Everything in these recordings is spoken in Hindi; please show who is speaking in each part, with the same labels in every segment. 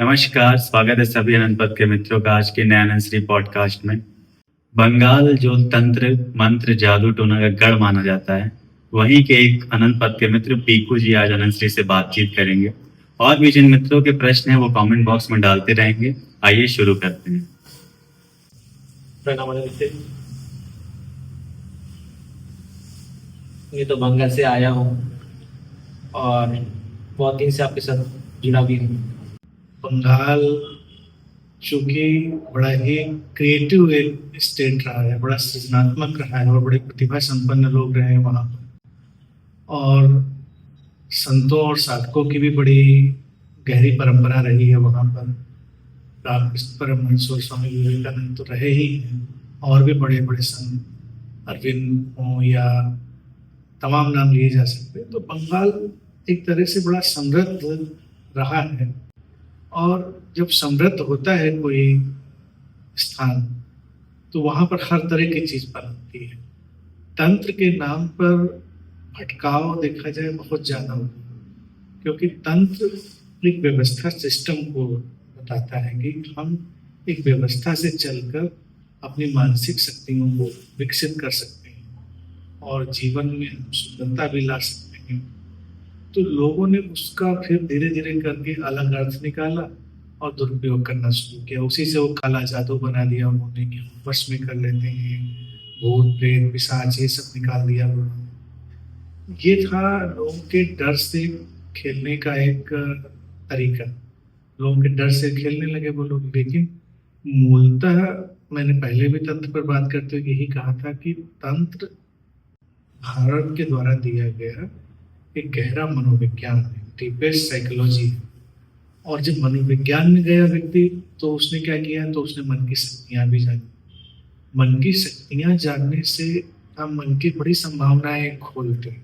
Speaker 1: नमस्कार, स्वागत है सभी अनंत पथ के मित्रों का आज के नए अनंत श्री पॉडकास्ट में। बंगाल जो तंत्र, मंत्र, जादू टोना का गढ़ माना जाता है, वहीं के एक अनंत पथ के मित्र पीकू जी आज अनंत श्री से बातचीत करेंगे और भी जिन मित्रों के प्रश्न हैं वो कमेंट बॉक्स में डालते रहेंगे। आइए शुरू करते हैं।
Speaker 2: प्रणाम अनंत। मैं तो बंगाल से आया हूँ और बहुत दिन से आपके साथ जुड़ा भी हूँ।
Speaker 3: बंगाल चूंकि बड़ा ही क्रिएटिव एक स्टेट रहा है, बड़ा सृजनात्मक रहा है और बड़े प्रतिभा संपन्न लोग रहे हैं वहाँ पर। और संतों और साधकों की भी बड़ी गहरी परंपरा रही है वहाँ पर। रामकृष्ण परमहंस और स्वामी विवेकानंद तो रहे ही हैं, और भी बड़े बड़े संत अरविंद हों या तमाम नाम लिए जा सकते हैं। तो बंगाल एक तरह से बड़ा समृद्ध रहा है, और जब समृद्ध होता है कोई स्थान तो वहाँ पर हर तरह की चीज़ बनती है। तंत्र के नाम पर भटकाव देखा जाए बहुत ज़्यादा होता है, क्योंकि तंत्र एक व्यवस्था सिस्टम को बताता है कि हम एक व्यवस्था से चलकर अपनी मानसिक शक्तियों को विकसित कर सकते हैं और जीवन में हम सुंदरता भी ला सकते हैं। तो लोगों ने उसका फिर धीरे धीरे करके अलग अर्थ निकाला और दुरुपयोग करना शुरू किया। उसी से वो काला जादू बना दिया उन्होंने कि वश में कर लेते हैं, भूत प्रेत पिशाच ये सब निकाल दिया उन्होंने। ये था लोगों के डर से खेलने का एक तरीका। लोगों के डर से खेलने लगे वो लोग। लेकिन मूलतः मैंने पहले भी तंत्र पर बात करते हुए यही कहा था कि तंत्र भारत के द्वारा दिया गया एक गहरा मनोविज्ञान है, डीपेस्ट साइकोलॉजी है। और जब मनोविज्ञान में गया व्यक्ति तो उसने क्या किया, तो उसने मन की शक्तियां भी जानी। मन की शक्तियां जानने से हम मन की बड़ी संभावनाएं खोलते हैं।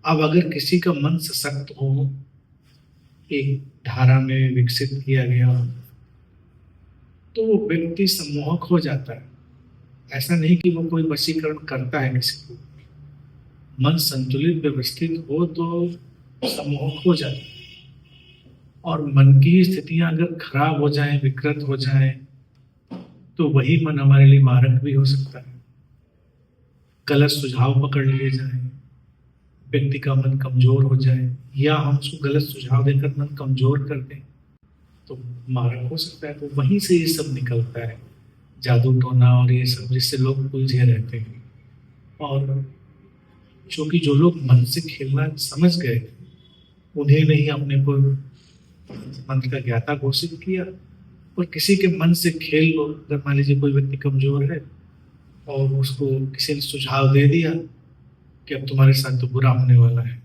Speaker 3: अब अगर किसी का मन सशक्त हो, एक धारा में विकसित किया गया, तो वो व्यक्ति सम्मोहक हो जाता है। ऐसा नहीं कि वो कोई वशीकरण करता है किसी को। मन संतुलित व्यवस्थित हो तो सम्मोहक हो जाता है। और मन की स्थितियां अगर खराब हो जाएं, विकृत हो जाएं, तो वही मन हमारे लिए मारक भी हो सकता है। गलत सुझाव पकड़ लिए जाएं, व्यक्ति का मन कमजोर हो जाए, या हम उसको गलत सुझाव देकर मन कमजोर कर दें, तो मारक हो सकता है। तो वहीं से ये सब निकलता है, जादू टोना और ये सब, जिससे लोग उलझे रहते हैं। और चूंकि जो लोग मन से खेलना समझ गए, उन्हें नहीं अपने को मंत्र का ज्ञाता घोषित किया। और किसी के मन से खेल लो, अगर मान लीजिए कोई व्यक्ति कमजोर है और उसको किसी ने सुझाव दे दिया कि अब तुम्हारे साथ तो बुरा होने वाला है,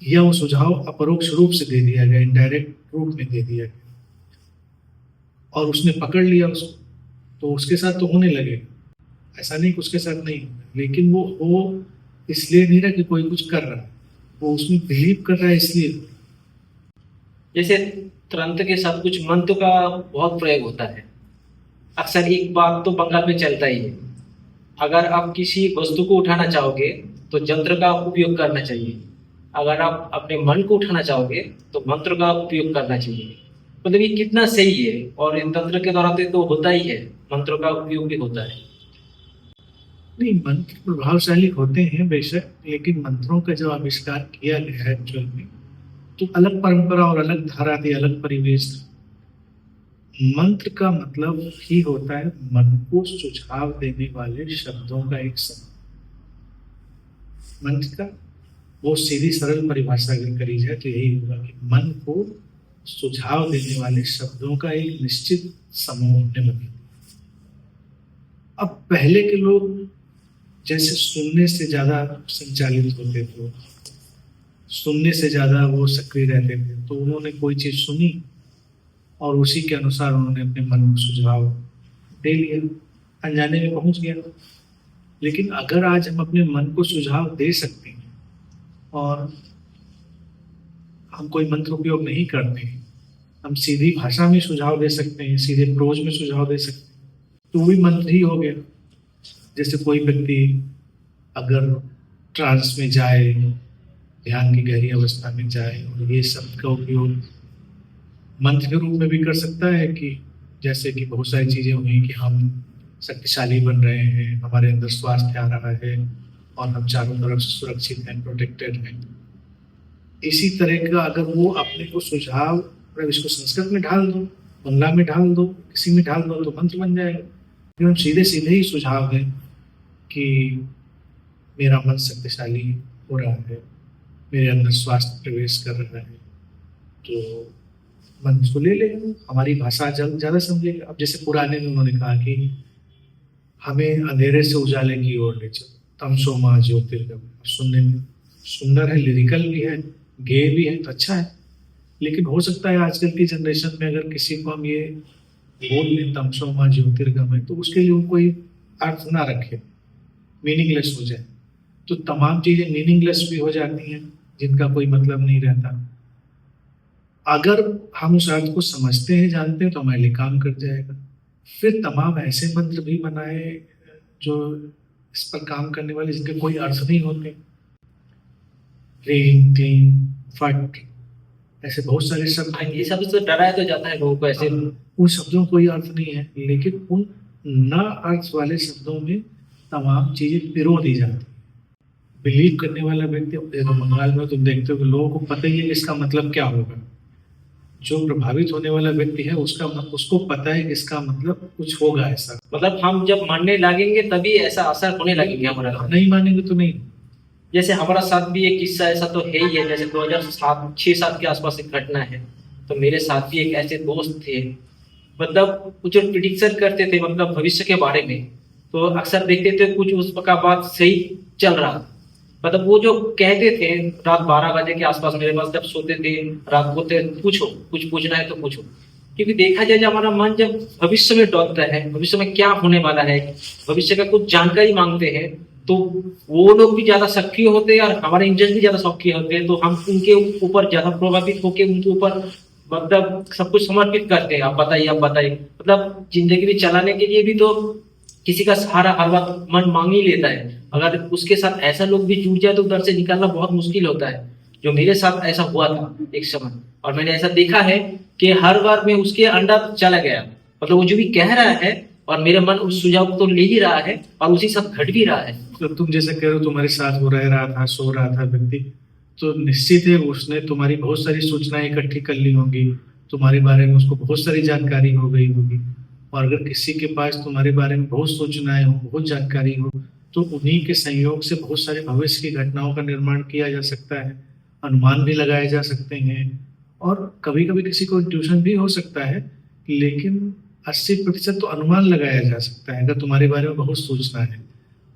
Speaker 3: या वो सुझाव अपरोक्ष रूप से दे दिया गया, इनडायरेक्ट रूप में दे दिया गया, और उसने पकड़ लिया उसको, तो उसके साथ तो होने लगेगा। ऐसा नहीं कि उसके साथ नहीं होगा, लेकिन वो हो इसलिए नहीं रहा कि कोई कुछ कर रहा है, वो उसमें बिलीव कर रहा है इसलिए।
Speaker 2: जैसे तंत्र के साथ कुछ मंत्र का बहुत प्रयोग होता है। अक्सर एक बात तो बंगाल में चलता ही है, अगर आप किसी वस्तु को उठाना चाहोगे तो यंत्र का उपयोग करना चाहिए, अगर आप अपने मन को उठाना चाहोगे तो मंत्र का उपयोग करना चाहिए। मतलब ये कितना सही है। और इन तंत्र के द्वारा तो होता ही है, मंत्रों का उपयोग भी होता है।
Speaker 3: नहीं, मंत्र प्रभावशाली होते हैं बेशक, लेकिन मंत्रों का जो आविष्कार किया गया है एक्चुअल में, तो अलग परंपरा और अलग धारा थी, अलग परिवेश था। मंत्र का मतलब ही होता है मन को सुझाव देने वाले शब्दों का एक समूह। मंत्र का वो सीधी सरल परिभाषा अगर करी जाए तो यही होगा कि मन को सुझाव देने वाले शब्दों का एक निश्चित समूह हमने बना। अब पहले के लोग जैसे सुनने से ज्यादा संचालित होते थे, सुनने से ज्यादा वो सक्रिय रहते थे, तो उन्होंने कोई चीज सुनी और उसी के अनुसार उन्होंने अपने मन में सुझाव दे लिया, अनजाने में पहुंच गया। लेकिन अगर आज हम अपने मन को सुझाव दे सकते हैं और हम कोई मंत्र उपयोग नहीं करते हैं, हम सीधी भाषा में सुझाव दे सकते हैं, सीधे प्रोज में सुझाव दे सकते हैं, तो भी मंत्र ही हो गया। जैसे कोई व्यक्ति अगर ट्रांस में जाए, ध्यान की गहरी अवस्था में जाए और ये शब्द का उपयोग मंत्र के रूप में भी कर सकता है कि जैसे कि बहुत सारी चीज़ें हुई कि हम शक्तिशाली बन रहे हैं, हमारे अंदर स्वास्थ्य आ रहा है और हम चारों तरफ से सुरक्षित हैं, प्रोटेक्टेड हैं। इसी तरह का अगर वो अपने को सुझाव, अगर इसको संस्कृत में ढाल दो, बंगला में ढाल दो, किसी में ढाल दो, तो मंत्र बन जाएगा। फिर हम सीधे सीधे ही सुझाव दें कि मेरा मन शक्तिशाली हो रहा है, मेरे अंदर स्वास्थ्य प्रवेश कर रहा है, तो मन उसको ले लेगा, हमारी भाषा ज़्यादा समझेगा। अब जैसे पुराने में उन्होंने कहा कि हमें अंधेरे से उजाले की ओर ले चलो, तमसो मा ज्योतिर्गमय। सुनने में सुंदर है, लिरिकल भी है, गेय भी है, तो अच्छा है। लेकिन हो सकता है आजकल की जनरेशन में अगर किसी को हम ये बोल लें तमसो मा ज्योतिर्गमय, तो उसके लिए वो कोई अर्थ ना रखे, मीनिंगलेस हो जाए। तो तमाम चीज़ें मीनिंगलेस भी हो जाती हैं जिनका कोई मतलब नहीं रहता। अगर हम उस अर्थ को समझते हैं, जानते हैं, तो हमारे लिए काम कर जाएगा। फिर तमाम ऐसे मंत्र भी बनाए जो इस पर काम करने वाले, जिनके कोई अर्थ नहीं होते। ह्रीं क्लीं फट, ऐसे बहुत सारे शब्द
Speaker 2: हाँ, ये सब तो डराया तो जाता है लोगों को ऐसे।
Speaker 3: उन शब्दों में कोई अर्थ नहीं है, लेकिन उन न अर्थ वाले शब्दों में तमाम चीजें पिरो दी जाती। बिलीव करने वाला व्यक्ति, देखो बंगाल में तुम देखते हो कि लोगों को पता ही है कि इसका मतलब क्या होगा। जो प्रभावित होने वाला व्यक्ति है उसको पता है कि इसका मतलब कुछ होगा ऐसा।
Speaker 2: मतलब हम जब मानने लगेंगे तभी ऐसा असर होने लगेगा हमारा।
Speaker 3: नहीं मानेंगे तो नहीं।
Speaker 2: जैसे हमारा साथ भी एक किस्सा ऐसा तो है ही है। जैसे 2006-7 के आसपास एक घटना है। तो मेरे साथ भी एक ऐसे दोस्त थे, मतलब कुछ प्रिडिक्शन करते थे मतलब भविष्य के बारे में। तो अक्सर देखते थे कुछ उसका बात सही चल रहा, मतलब वो जो कहते थे रात 12 बजे के आसपास मेरे पास जब सोते थे, रात बोलते पूछो, कुछ पूछना है तो पूछो। क्योंकि देखा जाए जब हमारा मन जब भविष्य में डरता है, भविष्य में क्या होने वाला है, भविष्य का कुछ जानकारी मांगते हैं, तो वो लोग भी ज्यादा सक्रिय होते हैं और हमारे इंटरेस्ट भी ज्यादा सक्रिय होते हैं। तो हम उनके ऊपर ज्यादा प्रभावित होकर उनके ऊपर मतलब सब कुछ समर्पित करते हैं। आप बताइए, मतलब जिंदगी भी चलाने के लिए भी तो किसी का सहारा हर वक्त मन मांग ही लेता है। अगर उसके साथ ऐसा लोग भी जुड़ जाए तो उधर से निकालना बहुत मुश्किल होता है। जो मेरे साथ ऐसा हुआ था एक समय, और मैंने ऐसा देखा है कि हर बार मैं उसके अंडर चला गया। मतलब वो जो भी कह रहा है और मेरा मन उस सुझाव को तो ले ही रहा है और उसी साथ घट भी रहा है।
Speaker 3: तो तुम जैसे कह रहे हो तुम्हारे साथ वो रह रहा था, सो रहा था व्यक्ति, तो निश्चित है उसने तुम्हारी बहुत सारी सूचनाएं इकट्ठी कर ली होंगी, तुम्हारे बारे में उसको बहुत सारी जानकारी हो गई होगी। और अगर किसी के पास तुम्हारे बारे में बहुत सूचनाएं हो, बहुत जानकारी हो, तो उन्हीं के संयोग से बहुत सारे भविष्य की घटनाओं का निर्माण किया जा सकता है, अनुमान भी लगाए जा सकते हैं। और कभी कभी किसी को इंट्यूशन भी हो सकता है, लेकिन 80% तो अनुमान लगाया जा सकता है अगर तुम्हारे बारे में बहुत सूचना है।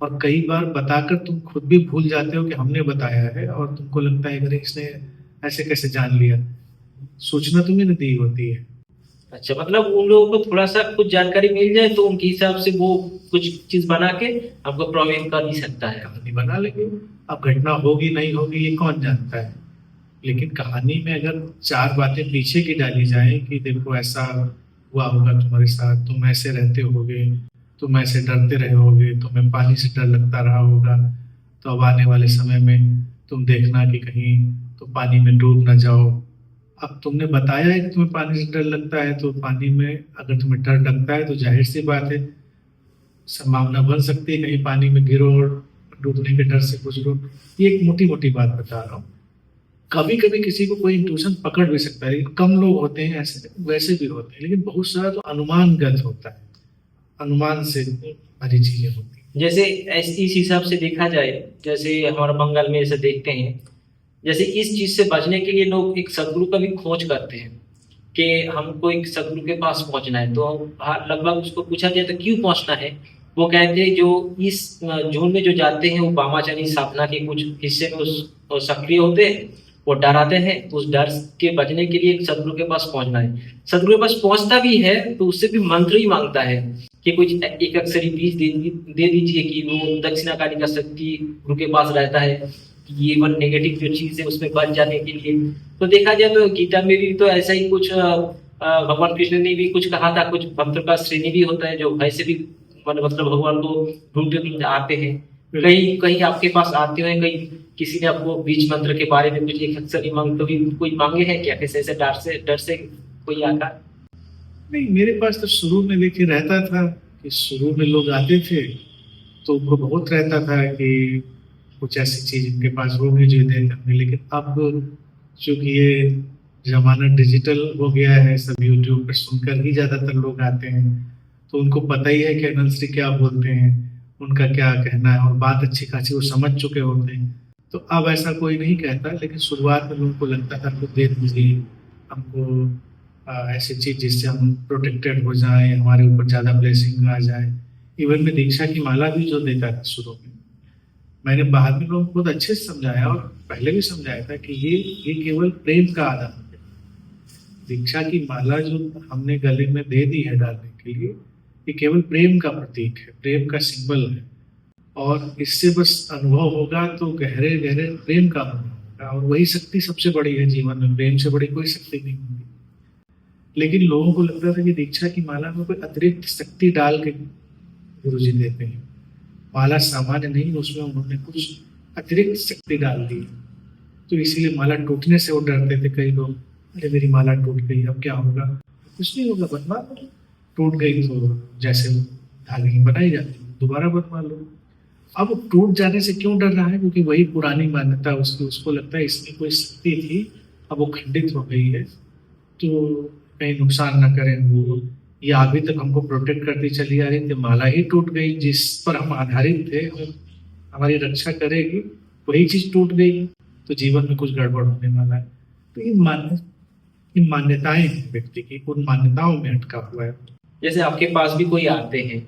Speaker 3: और कई बार बताकर तुम खुद भी भूल जाते हो कि हमने बताया है, और तुमको लगता है कि इसने ऐसे कैसे जान लिया। सूचना तुम्हें नहीं दी होती है।
Speaker 2: अच्छा, मतलब उन लोगों को थोड़ा सा कुछ जानकारी मिल जाए तो उनके हिसाब से वो कुछ चीज बना के आपको प्रभावित कर ही सकता है।
Speaker 3: कहानी बना लेंगे। अब घटना होगी नहीं होगी ये कौन जानता है, लेकिन कहानी में अगर 4 बातें पीछे की डाली जाए कि देखो ऐसा हुआ होगा तुम्हारे साथ, तुम ऐसे रहते होगे, तुम ऐसे डरते रहे होगे, तुम्हें पानी से डर लगता रहा होगा, तो अब आने वाले समय में तुम देखना कि कहीं तो पानी में डूब न जाओ। अब तुमने बताया है कि तुम्हें पानी से डर लगता है, तो पानी में अगर तुम्हें डर लगता है तो जाहिर सी बात है संभावना बन सकती है कहीं पानी में गिरो और डूबने के डर से गुजरो। ये एक मोटी मोटी बात बता रहा हूँ। कभी कभी किसी को कोई इंट्यूशन पकड़ भी सकता है, लेकिन कम लोग होते हैं ऐसे, वैसे भी होते हैं, लेकिन बहुत सारा तो अनुमानगत होता है, अनुमान से भरी चीजें होती हैं।
Speaker 2: जैसे इस हिसाब से देखा जाए, जैसे हमारे बंगाल में ऐसे देखते हैं, जैसे इस चीज से बचने के लिए लोग एक सदगुरु का भी खोज करते हैं कि हमको एक सदगुरु के पास पहुंचना है। तो लगभग उसको पूछा जाए तो क्यों पहुंचना है, वो कहते हैं जो इस जोन में जो जाते हैं वो वामाचारी साधना के कुछ हिस्से में उस सक्रिय होते हैं, वो डराते हैं। तो उस डर के बचने के लिए एक सदगुरु के पास पहुंचना है। सदगुरु के पास पहुंचता भी है तो उससे भी मंत्र ही मांगता है कि कुछ एक अक्षरी बीज दे दीजिए कि वो दक्षिणाकाली का शक्ति गुरु के पास रहता है, ये वन नेगेटिव जो चीज है उसमें बच जाने के लिए। तो देखा जाए तो गीता में भी तो ऐसा ही कुछ भगवान कृष्ण ने भी कुछ कहा था। कुछ भक्तों का श्रेणी भी होता है जो वैसे भी मतलब भगवान को ढूंढते आते हैं। कहीं आपके पास आते हुए कहीं किसी ने आपको बीज मंत्र के बारे में कुछ एक अक्षरी मंत्र भी कोई मांगे हैं क्या? कैसे ऐसे डर से कोई आकार?
Speaker 3: नहीं, मेरे पास तो शुरू में देखिए रहता था कि शुरू में लोग आते थे तो उनको बहुत रहता था कि कुछ ऐसी चीज इनके पास होगी जो इन्हें करनी, लेकिन अब चूंकि ये जमाना डिजिटल हो गया है, सब यूट्यूब पर सुनकर ही ज्यादातर लोग आते हैं, तो उनको पता ही है कि अनंत श्री क्या बोलते हैं, उनका क्या कहना है, और बात अच्छी खासी वो समझ चुके होते हैं। तो अब ऐसा कोई नहीं कहता, लेकिन शुरुआत में लोगों को लगता था कुछ दे दीजिए हमको ऐसी चीज जिससे हम प्रोटेक्टेड हो जाएं, हमारे ऊपर ज्यादा ब्लेसिंग आ जाए। इवन में दीक्षा की माला भी जो देता था शुरू में, मैंने बाद में लोगों को बहुत अच्छे से समझाया और पहले भी समझाया था कि ये केवल प्रेम का आदान है। दीक्षा की माला जो हमने गले में दे दी है डालने के लिए, ये केवल प्रेम का प्रतीक है, प्रेम का सिंबल है, और इससे बस अनुभव होगा तो गहरे गहरे प्रेम का अनुभव होगा, और वही शक्ति सबसे बड़ी है जीवन में, प्रेम से बड़ी कोई शक्ति नहीं होगी। लेकिन लोगों को लगता था कि दीक्षा की माला में कोई अतिरिक्त शक्ति डाल के गुरु जी देते हैं, माला सामान्य नहीं, उसमें उन्होंने कुछ अतिरिक्त शक्ति डाल दी, तो इसीलिए माला टूटने से वो डरते थे कई लोग। अरे मेरी माला टूट गई, अब क्या होगा? कुछ नहीं होगा, बनवा लो, टूट गई तो जैसे धागे की बनाई जाती है दोबारा बनवा लो। अब टूट जाने से क्यों डर रहा है? क्योंकि वही पुरानी मान्यता उसकी, उसको लगता है इसमें कोई शक्ति थी, अब वो खंडित हो गई है, तो कहीं नुकसान ना करें वो, या अभी तक हमको प्रोटेक्ट करती चली आ रही थी, माला ही टूट गई जिस पर हम आधारित थे, हमारी रक्षा करेगी, वही चीज टूट गई तो जीवन में कुछ गड़बड़ होने वाला है। तो ये मान्यताएं हैं व्यक्ति की, उन मान्यताओं में अटका हुआ है।
Speaker 2: जैसे आपके पास भी कोई आते हैं,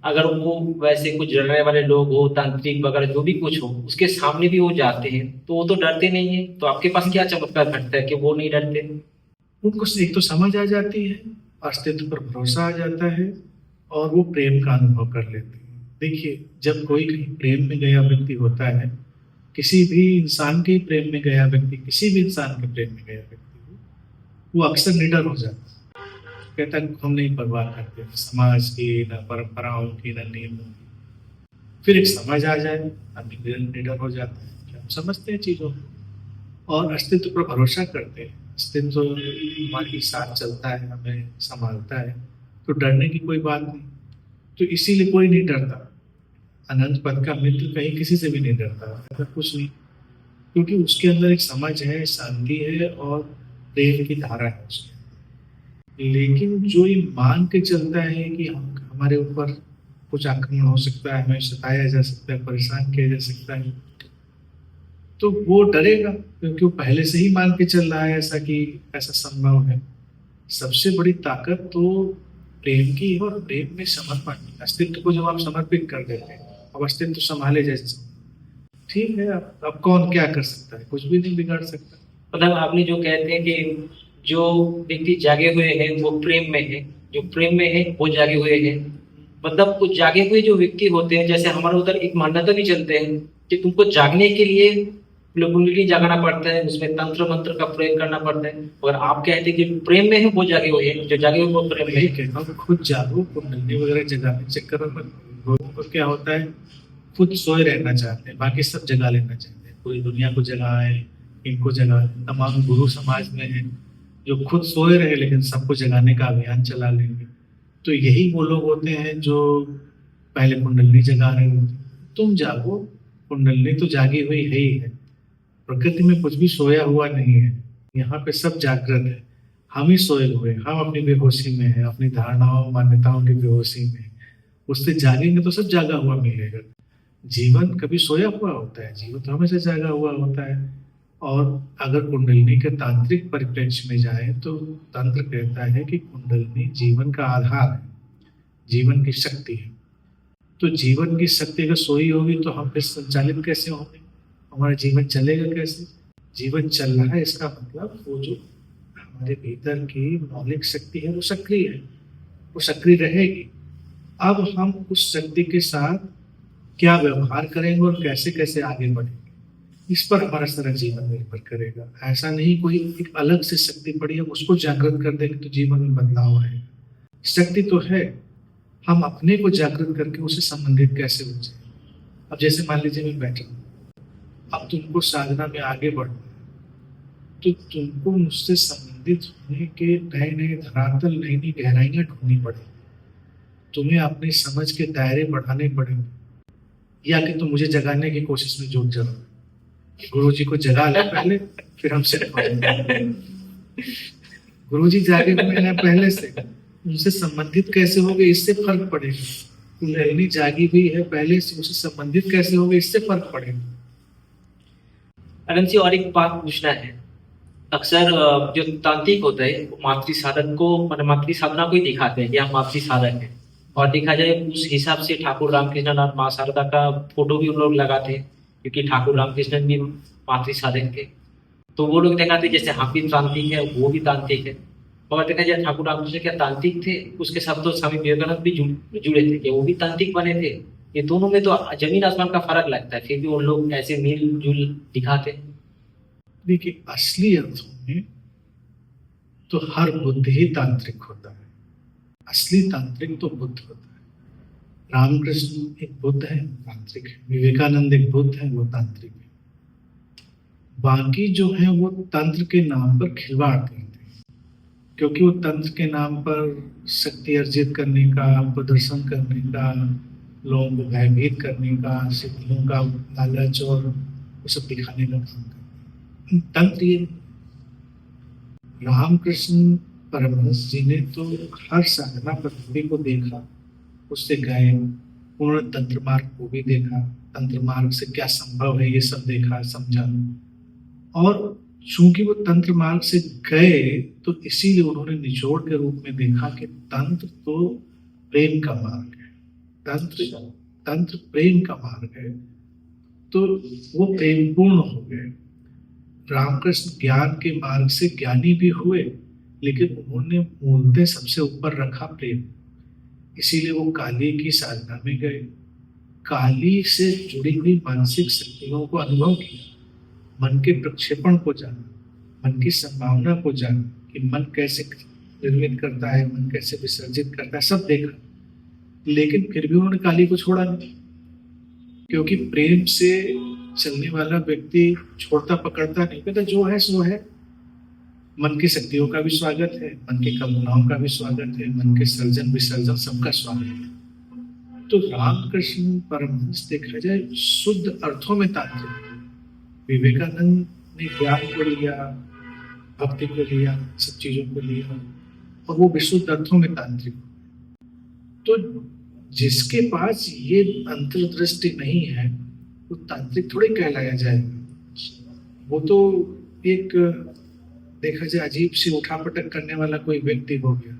Speaker 2: अगर वो वैसे कुछ डरने वाले लोग हो, तांत्रिक वगैरह जो भी कुछ हो, उसके सामने भी वो जाते हैं तो वो तो डरते नहीं है, तो आपके पास क्या चमत्कार घटता है कि वो नहीं डरते?
Speaker 3: उनको एक तो समझ आ जाती है, अस्तित्व पर भरोसा आ जाता है, और वो प्रेम का अनुभव कर लेते हैं। देखिए, जब कोई कहीं प्रेम में गया व्यक्ति होता है, किसी भी इंसान के प्रेम में गया व्यक्ति, किसी भी इंसान के प्रेम में गया व्यक्ति, वो अक्सर निडर हो जाता है। कहता है हम नहीं परवाह करते समाज की, न परंपराओं की, न नियमों की। फिर एक समझ आ जाए, आदमी निडर हो जाता है कि हम समझते हैं चीजों को और अस्तित्व पर भरोसा करते हैं। अस्तित्व हमारे साथ चलता है, हमें संभालता है, तो डरने की कोई बात नहीं। तो इसीलिए कोई नहीं डरता। अनंत पद का मित्र कहीं किसी से भी नहीं डरता, ऐसा कुछ नहीं, क्योंकि उसके अंदर एक समझ है, शांति है और प्रेम की धारा है उसके। लेकिन जो ये मान के चलता है कि हमारे ऊपर कुछ आक्रमण हो सकता है, हमें सताया जा सकता है, परेशान किया जा सकता है, तो वो डरेगा, क्योंकि वो पहले से ही मान के चल रहा है ऐसा कि ऐसा संभव है। सबसे बड़ी ताकत तो प्रेम की है, और प्रेम में समर्पण। अस्तित्व को जब आप समर्पित कर देते हैं, अब अस्तित्व संभाले जैसे, ठीक है, अब कौन क्या कर सकता है? कुछ भी नहीं बिगाड़ सकता।
Speaker 2: मतलब आपने जो कहते हैं कि जो व्यक्ति जागे हुए हैं वो प्रेम में है, जो प्रेम में है वो जागे हुए हैं। मतलब कुछ जागे हुए जो व्यक्ति होते हैं, जैसे हमारे उधर एक मान्यता भी चलते हैं कि तुमको जागने के लिए कुंडली जगाना पड़ता है, उसमें तंत्र मंत्र का प्रयोग करना पड़ता है। और आप कहते हैं कि प्रेम में है वो जागे हुए हैं, जो जागे हुए वो प्रेम में है।
Speaker 3: कहता हूँ खुद जागो, कुंडली वगैरह जगाने चक्कर में लोगों को क्या होता है, खुद सोए रहना चाहते हैं, बाकी सब जगा लेना चाहते हैं, पूरी दुनिया को जगाए, इनको जगा। तमाम गुरु समाज में है जो खुद सोए रहे लेकिन सबको जगाने का अभियान चला लेंगे। तो यही वो लोग होते हैं जो पहले कुंडली जगा रहे होते। तुम जागो, कुंडली तो जागी हुई है ही है, प्रकृति में कुछ भी सोया हुआ नहीं है, यहाँ पे सब जागृत है। हम ही सोए हुए हैं, हम अपनी बेहोशी में है, अपनी धारणाओं मान्यताओं की बेहोशी में। उससे जागेंगे तो सब जागा हुआ मिलेगा। जीवन कभी सोया हुआ होता है? जीवन तो हमेशा जागा हुआ होता है। और अगर कुंडलिनी के तांत्रिक परिप्रेक्ष्य में जाए तो तंत्र कहता है कि कुंडलिनी जीवन का आधार है, जीवन की शक्ति है। तो जीवन की शक्ति अगर सोई होगी तो हम फिर संचालित कैसे होंगे? हमारा जीवन चलेगा कैसे? जीवन चल रहा है, इसका मतलब वो जो हमारे भीतर की मौलिक शक्ति है वो सक्रिय है, वो सक्रिय रहेगी। अब हम उस शक्ति के साथ क्या व्यवहार करेंगे और कैसे कैसे आगे बढ़ेंगे, इस पर हमारा सारा जीवन निर्भर करेगा। ऐसा नहीं कोई एक अलग से शक्ति पड़ी है उसको जागृत कर देंगे तो जीवन में बदलाव आएगा। शक्ति तो है, हम अपने को जागृत करके उसे संबंधित कैसे हो जाए। अब जैसे मान लीजिए मैं बैठा हूँ, अब तुमको साधना में आगे बढ़ना है तो तुमको मुझसे संबंधित संबंधित होने के नए नए धरातल, नई नई गहराइयां ढूंढनी पड़ेगी। तुम्हें अपनी समझ के दायरे बढ़ाने पड़ेंगे, या कि तुम मुझे जगाने की कोशिश में जुट जाओ। गुरु जी को जगा ले पहले, फिर हम सेट हो जाएंगे। गुरु जी जागे हुए हैं पहले से, उनसे संबंधित कैसे होगे इससे फर्क पड़ेगा। कुंडलिनी जागी हुई है पहले से, उससे संबंधित कैसे होगे इससे फर्क पड़ेगा।
Speaker 2: अनंत जी, और एक बात पूछना है। अक्सर जो तांत्रिक होता है वो मातृ साधन को, मतलब मातृ साधना को ही दिखाते हैं कि हम मातृ साधक हैं, और देखा जाए उस हिसाब से ठाकुर रामकृष्ण और माँ शारदा का फोटो भी उन लोग लगाते हैं, क्योंकि ठाकुर रामकृष्ण भी मातृ साधक थे। तो वो लोग दिखाते जैसे हम भी तांत्रिक है, वो भी तांत्रिक है। और देखा जाए ठाकुर रामकृष्ण क्या तांत्रिक थे, उसके साथ तो स्वामी विवेकानंद भी जुड़े थे, कि वो भी तांत्रिक बने थे। ये दोनों में तो जमीन आसमान का फर्क लगता है, फिर भी वो लोग ऐसे मिल जुल दिखाते।
Speaker 3: देखिए, असली अर्थों में तो हर बुद्ध ही तांत्रिक होता है। असली तांत्रिक तो बुद्ध होता है। रामकृष्ण एक बुद्ध है, तांत्रिक है। विवेकानंद एक बुद्ध है, वो तांत्रिक है। बाकी जो है वो तंत्र के नाम पर खिलवाड़ करते हैं, क्योंकि वो तंत्र के नाम पर शक्ति अर्जित करने का, प्रदर्शन करने का, लोगों को भयभीत करने का, सिद्धियों का लालच और वो सब दिखाने का काम करते हैं। तंत्र ये रामकृष्ण परमहंस जी ने तो हर साधना पद्धति को देखा, उससे गए, पूर्ण तंत्र मार्ग को भी देखा, तंत्र मार्ग से क्या संभव है ये सब देखा, समझा। और चूंकि वो तंत्र मार्ग से गए तो इसीलिए उन्होंने निचोड़ के रूप में देखा कि तंत्र तो प्रेम का मार्ग है, तंत्र प्रेम का मार्ग है, तो वो प्रेमपूर्ण हो गए। रामकृष्ण ज्ञान के मार्ग से ज्ञानी भी हुए, लेकिन उन्होंने मूलतः सबसे ऊपर रखा प्रेम। इसीलिए वो काली की साधना में गए, काली से जुड़ी हुई मानसिक शक्तियों को अनुभव किया, मन के प्रक्षेपण को जाना, मन की संभावना को जाना कि मन कैसे निर्मित करता है, मन कैसे विसर्जित करता है, सब देखा। लेकिन फिर भी उन्होंने काली को छोड़ा नहीं, क्योंकि प्रेम से चलने वाला व्यक्ति छोड़ता पकड़ता नहीं, कहता जो है सो है। मन की शक्तियों का भी स्वागत है, मन की कल्पनाओं का भी स्वागत है, मन के सर्जन विसर्जन सबका स्वागत है। तो रामकृष्ण परमहंस देखा जाए शुद्ध अर्थों में तांत्रिक। विवेकानंद ने ज्ञान को लिया, भक्ति को लिया, सब चीजों को लिया, और वो विशुद्ध अर्थों में तांत्रिक। तो जिसके पास ये अंतर्दृष्टि नहीं है वो तांत्रिक थोड़ी कहलाया जाएगा। वो तो एक देखा जाए अजीब सी उठापटक करने वाला कोई व्यक्ति हो गया।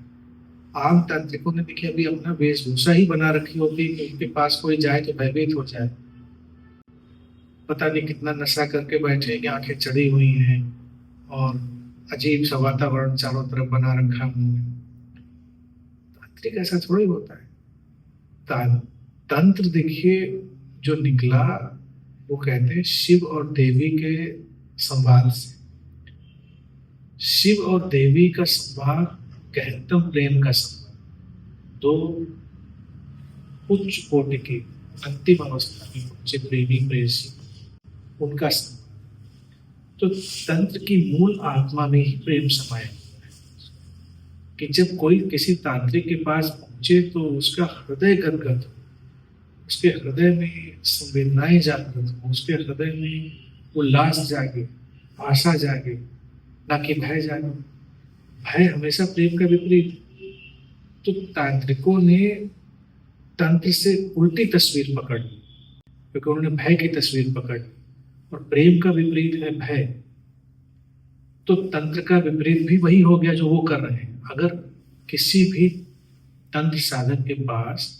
Speaker 3: आम तांत्रिकों ने देखिए अभी अपना वेशभूषा ही बना रखी होती है कि उनके पास कोई जाए तो भयभीत हो जाए। पता नहीं कितना नशा करके बैठे हैं कि आंखें चढ़ी हुई हैं और अजीब सा वातावरण चारों तरफ बना रखा है। तांत्रिक ऐसा थोड़ी होता है। तंत्र देखिए जो निकला वो कहते हैं शिव और देवी के संवाद से। शिव और देवी का संवाद गहनतम प्रेम का संवाद, दो उच्च कोटि की अंतिम अवस्था में उच्च प्रेमी प्रेसी, उनका संवाद। तो तंत्र की मूल आत्मा में ही प्रेम समाया है कि जब कोई किसी तांत्रिक के पास पहुंचे तो उसका हृदय गदगद हो, उसके हृदय में संवेदनाएं जागृत हो, उसके हृदय में उल्लास जागे, आशा जागे, ना कि भय जागे। भय हमेशा प्रेम का विपरीत। तो तांत्रिकों ने तंत्र से उल्टी तस्वीर पकड़ ली, क्योंकि उन्होंने भय की तस्वीर पकड़ ली, और प्रेम का विपरीत है भय। तो तंत्र का विपरीत भी वही हो गया जो वो कर रहे हैं। अगर किसी भी तंत्र साधक के पास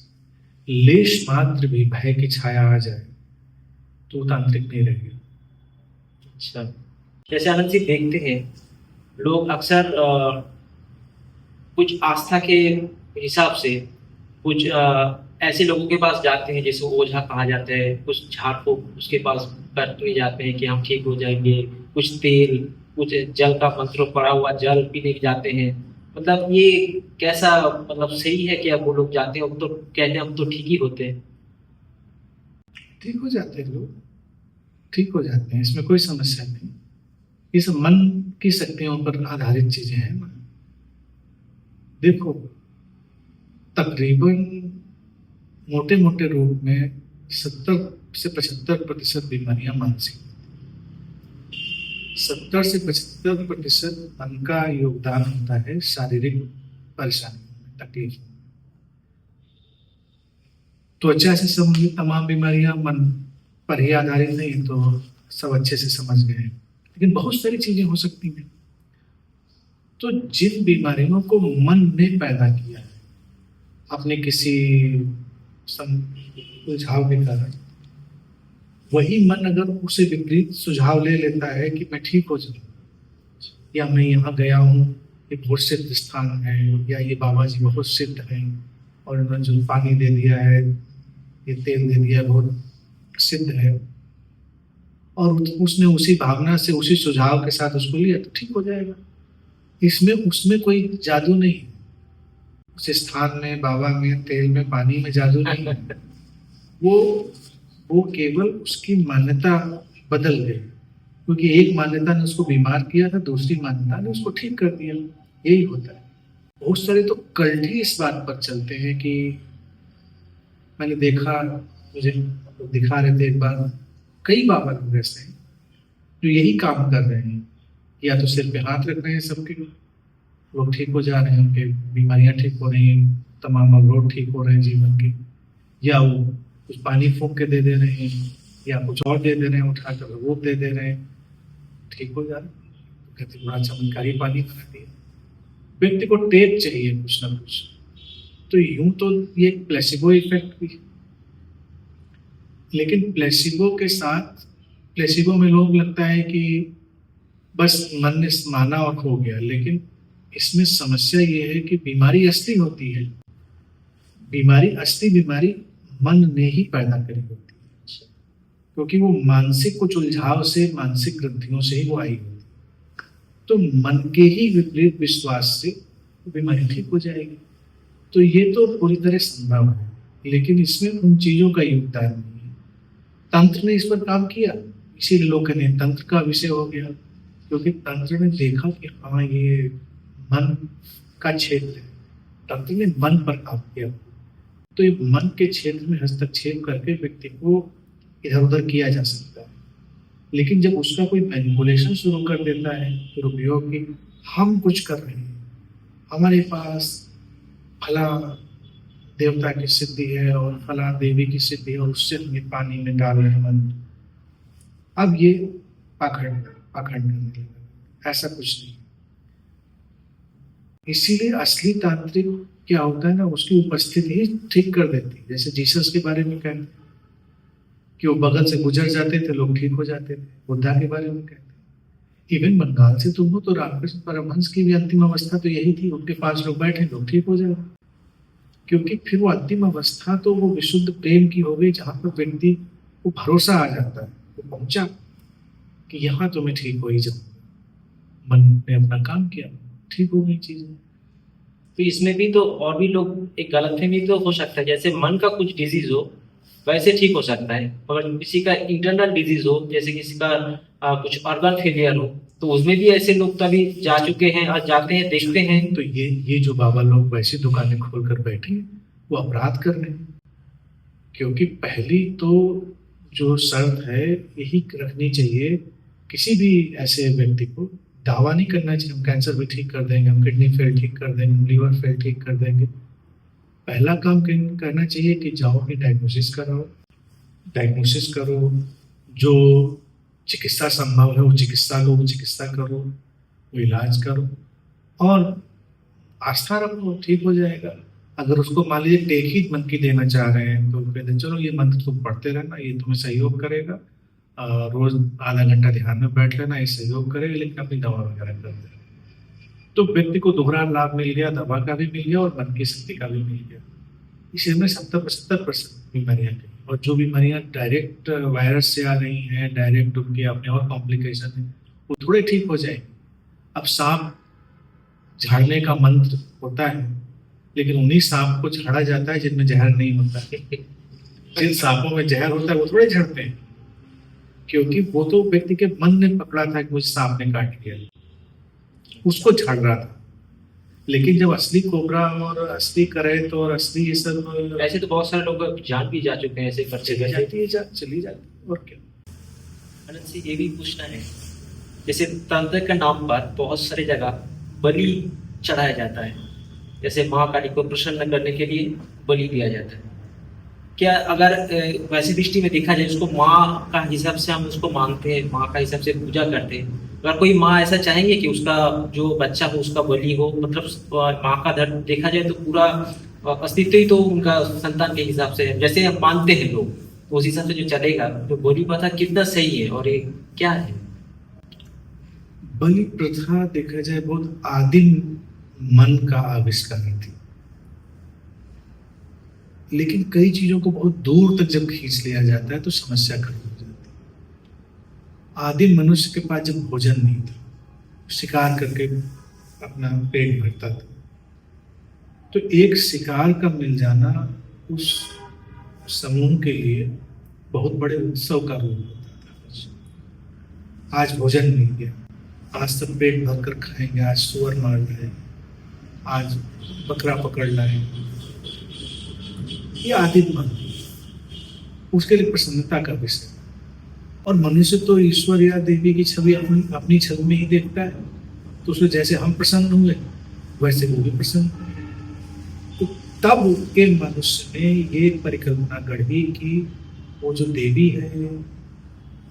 Speaker 3: लेश मात्र भी भय की छाया आ जाए तो वो तांत्रिक नहीं रहेगा।
Speaker 2: अच्छा, जैसे आनंद जी देखते हैं लोग अक्सर कुछ आस्था के हिसाब से कुछ ऐसे लोगों के पास जाते हैं जैसे ओझा कहा जाता है, कुछ झाड़ फूक उसके पास करने जाते हैं कि हम ठीक हो जाएंगे, कुछ तेल, कुछ जल का मंत्र पड़ा हुआ जल पीने जाते हैं। मतलब ये कैसा, मतलब सही है क्या? वो लोग जाते हैं तो कहते हैं हम तो ठीक ही होते हैं।
Speaker 3: ठीक हो जाते हैं लोग, ठीक हो जाते हैं, इसमें कोई समस्या नहीं। ये सब मन की शक्तियों पर आधारित चीजें हैं ना। देखो, तकरीबन मोटे मोटे रूप में 70 से 75% बीमारियां मानसिक, 70 से 75% मन का योगदान होता है शारीरिक परेशानियों में, तकलीफ। त्वचा से संबंधित तमाम बीमारियां मन पर ही आधारित नहीं, तो सब अच्छे से समझ गए हैं, लेकिन बहुत सारी चीजें हो सकती हैं। तो जिन बीमारियों को मन ने पैदा किया है अपने किसी सुझाव के कारण, वही मन अगर उसे विपरीत सुझाव ले लेता है कि मैं ठीक हो जाऊँ, या मैं यहाँ गया हूँ, ये बहुत सिद्ध स्थान है, या ये बाबा जी बहुत सिद्ध हैं और उन्होंने जो पानी दे दिया है, ये तेल दे दिया है, बहुत सिद्ध है, और उसने उसी भावना से उसी सुझाव के साथ उसको लिया, तो ठीक हो जाएगा। इसमें उसमें कोई जादू नहीं, उस स्थान में, बाबा में, तेल में, पानी में जादू नहीं है। वो केवल उसकी मान्यता बदल गई, क्योंकि एक मान्यता ने उसको बीमार किया था, दूसरी मान्यता ने उसको ठीक कर दिया। यही होता है। बहुत सारे तो कल्ट ही इस बात पर चलते हैं कि मैंने देखा, मुझे दिखा रहे थे एक बार, कई बाबा लोग ऐसे हैं जो यही काम कर रहे हैं, या तो सिर पे हाथ रख रहे हैं, सबके लोग ठीक हो जा रहे हैं, उनके बीमारियां ठीक हो रही हैं, तमाम अवरोध ठीक हो रहे हैं जीवन के, या वो कुछ पानी फूंक के दे दे रहे हैं, या कुछ और दे दे रहे हैं, उठाकर वो दे दे रहे हैं, ठीक हो जा रहे हैं। कहते बड़ा चमत्कारी पानी बना दिया। व्यक्ति को टेप चाहिए कुछ ना कुछ, तो यूं तो ये प्लेसिबो इफेक्ट भी, लेकिन प्लेसिबो के साथ, प्लेसिबो में लोग लगता है कि बस मन ने माना और हो गया, लेकिन इसमें समस्या ये है कि बीमारी असली होती है, असली बीमारी मन ने ही पैदा करी होती है, क्योंकि वो मानसिक कुछ उलझाव से, मानसिक ग्रंथियों से ही वो आई होती है। तो मन के ही विपरीत विश्वास से बीमारी ठीक हो जाएगी। तो ये तो पूरी तरह संभव है, लेकिन इसमें उन चीजों का योगदान नहीं है। तंत्र ने इस पर काम किया, इसीलिए लोग कहते हैं तंत्र का विषय हो गया, क्योंकि तंत्र ने देखा कि हाँ ये मन का क्षेत्र है, तंत्र ने मन पर काम किया, तो ये मन के क्षेत्र में हस्तक्षेप करके व्यक्ति को इधर उधर किया जा सकता है। लेकिन जब उसका कोई मैनिपुलेशन शुरू कर देता है, दुरुपयोग की, हम कुछ कर रहे हैं, हमारे पास फला देवता की सिद्धि है और फला देवी की सिद्धि है, और उससे हम ये पानी में डाल रहे हैं मन, अब ये पाखंड करने लगा। ऐसा कुछ नहीं। इसीलिए असली तांत्रिक क्या होता है ना, उसकी उपस्थिति ही ठीक कर देती है। जैसे जीसस के बारे में कहते हैं कि वो बगल से गुजर जाते थे, लोग ठीक हो जाते थे। बुद्धा के बारे में कहते हैं, इवन बंगाल से तुम हो तो रामकृष्ण परमहंस की भी अंतिम अवस्था तो यही थी, उनके पास लोग बैठे, लोग ठीक हो जाए, क्योंकि फिर वो अंतिम अवस्था तो वो विशुद्ध प्रेम की हो गई, जहां पर व्यक्ति को भरोसा आ जाता है, वो पहुंचा कि यहाँ तो मैं ठीक हो ही जाऊँ, मन ने अपना काम किया, ठीक हो गई चीजें।
Speaker 2: तो इसमें भी तो और भी लोग एक गलतफहमी तो हो सकता है, जैसे मन का कुछ डिजीज हो वैसे ठीक हो सकता है, अगर किसी का इंटरनल डिजीज हो, जैसे किसी का कुछ ऑर्गन फेलियर हो, तो उसमें भी ऐसे लोग तभी जा चुके हैं और जाते हैं, देखते हैं।
Speaker 3: तो ये जो बाबा लोग वैसी दुकानें खोल कर बैठे हैं, वो अपराध कर रहे हैं, क्योंकि पहली तो जो शर्त है यही रखनी चाहिए, किसी भी ऐसे व्यक्ति को दावा नहीं करना चाहिए हम कैंसर भी ठीक कर देंगे, हम किडनी फेल ठीक कर देंगे, हम लीवर फेल ठीक कर देंगे। पहला काम करना चाहिए कि जाओ कि डायग्नोसिस करो, जो चिकित्सा संभव है वो चिकित्सा लो, चिकित्सा करो, वो इलाज करो और आस्था रखो, ठीक हो जाएगा। अगर उसको मान लीजिए टेक ही मन की देना चाह रहे हैं तो कहते हैं चलो ये मंत्र तुम पढ़ते रहना, ये तुम्हें सहयोग करेगा, रोज आधा घंटा ध्यान में बैठ लेना, ये सहयोग करेगा, लेकिन अपनी दवा वगैरह कर देना। तो व्यक्ति को दोहरा लाभ मिल गया, दवा का भी मिल गया और मन की शक्ति का भी मिल गया। इसमें 70% बीमारियां गई, और जो बीमारियां डायरेक्ट वायरस से आ रही हैं, डायरेक्ट उनके अपने और कॉम्प्लिकेशन है, वो थोड़े ठीक हो जाएंगे। अब सांप झाड़ने का मंत्र होता है, लेकिन उन्हीं सांप को झाड़ा जाता है जिनमें जहर नहीं होता है। जिन सांपों में जहर होता है वो थोड़े झड़ते हैं, क्योंकि वो तो व्यक्ति के मन ने पकड़ा था कि मुझे सांप ने काट लिया। उसको झाड़ रहा था। लेकिन जब असली कोबरा और असली करैत और असली ये सब
Speaker 2: ऐसे तो बहुत सारे लोग जान भी जा चुके हैं ऐसे करते
Speaker 3: चली
Speaker 2: करते।
Speaker 3: जाती है, चली जाती है, और क्या।
Speaker 2: आनंद से ये भी पूछना है, जैसे तंत्र के नाम पर बहुत सारी जगह बलि चढ़ाया जाता है, जैसे महाकाली को प्रसन्न करने के लिए बलि दिया जाता है। क्या अगर वैसी दृष्टि में देखा जाए, उसको माँ का हिसाब से हम उसको मानते हैं, माँ का हिसाब से पूजा करते हैं, अगर कोई माँ ऐसा चाहेंगे कि उसका जो बच्चा हो उसका बलि हो, मतलब माँ का धर्म देखा जाए तो पूरा अस्तित्व ही तो उनका संतान के हिसाब से है, जैसे हम मानते हैं लोग, तो उस हिसाब से जो चलेगा, जो बलि प्रथा कितना सही है और ये क्या है?
Speaker 3: बलि प्रथा देखा जाए बहुत आदिम मन का आविष्कार थी, लेकिन कई चीजों को बहुत दूर तक जब खींच लिया जाता है तो समस्या खड़ी हो जाती है। आदिम मनुष्य के पास जब भोजन नहीं था, शिकार करके अपना पेट भरता था, तो एक शिकार का मिल जाना उस समूह के लिए बहुत बड़े उत्सव का रूप होता था। आज भोजन मिल गया, आज सब पेट भरकर खाएंगे, आज सुअर मार रहे, आज बकरा पकड़ लाए, ये आदिम मन, उसके लिए प्रसन्नता का विषय। और मनुष्य तो ईश्वर या देवी की छवि अपनी छवि में ही देखता है, तो उसमें जैसे हम प्रसन्न हुए वैसे वो भी प्रसन्न हुए। तो तब के मनुष्य ने ये परिकल्पना गढ़ी कि वो जो देवी है,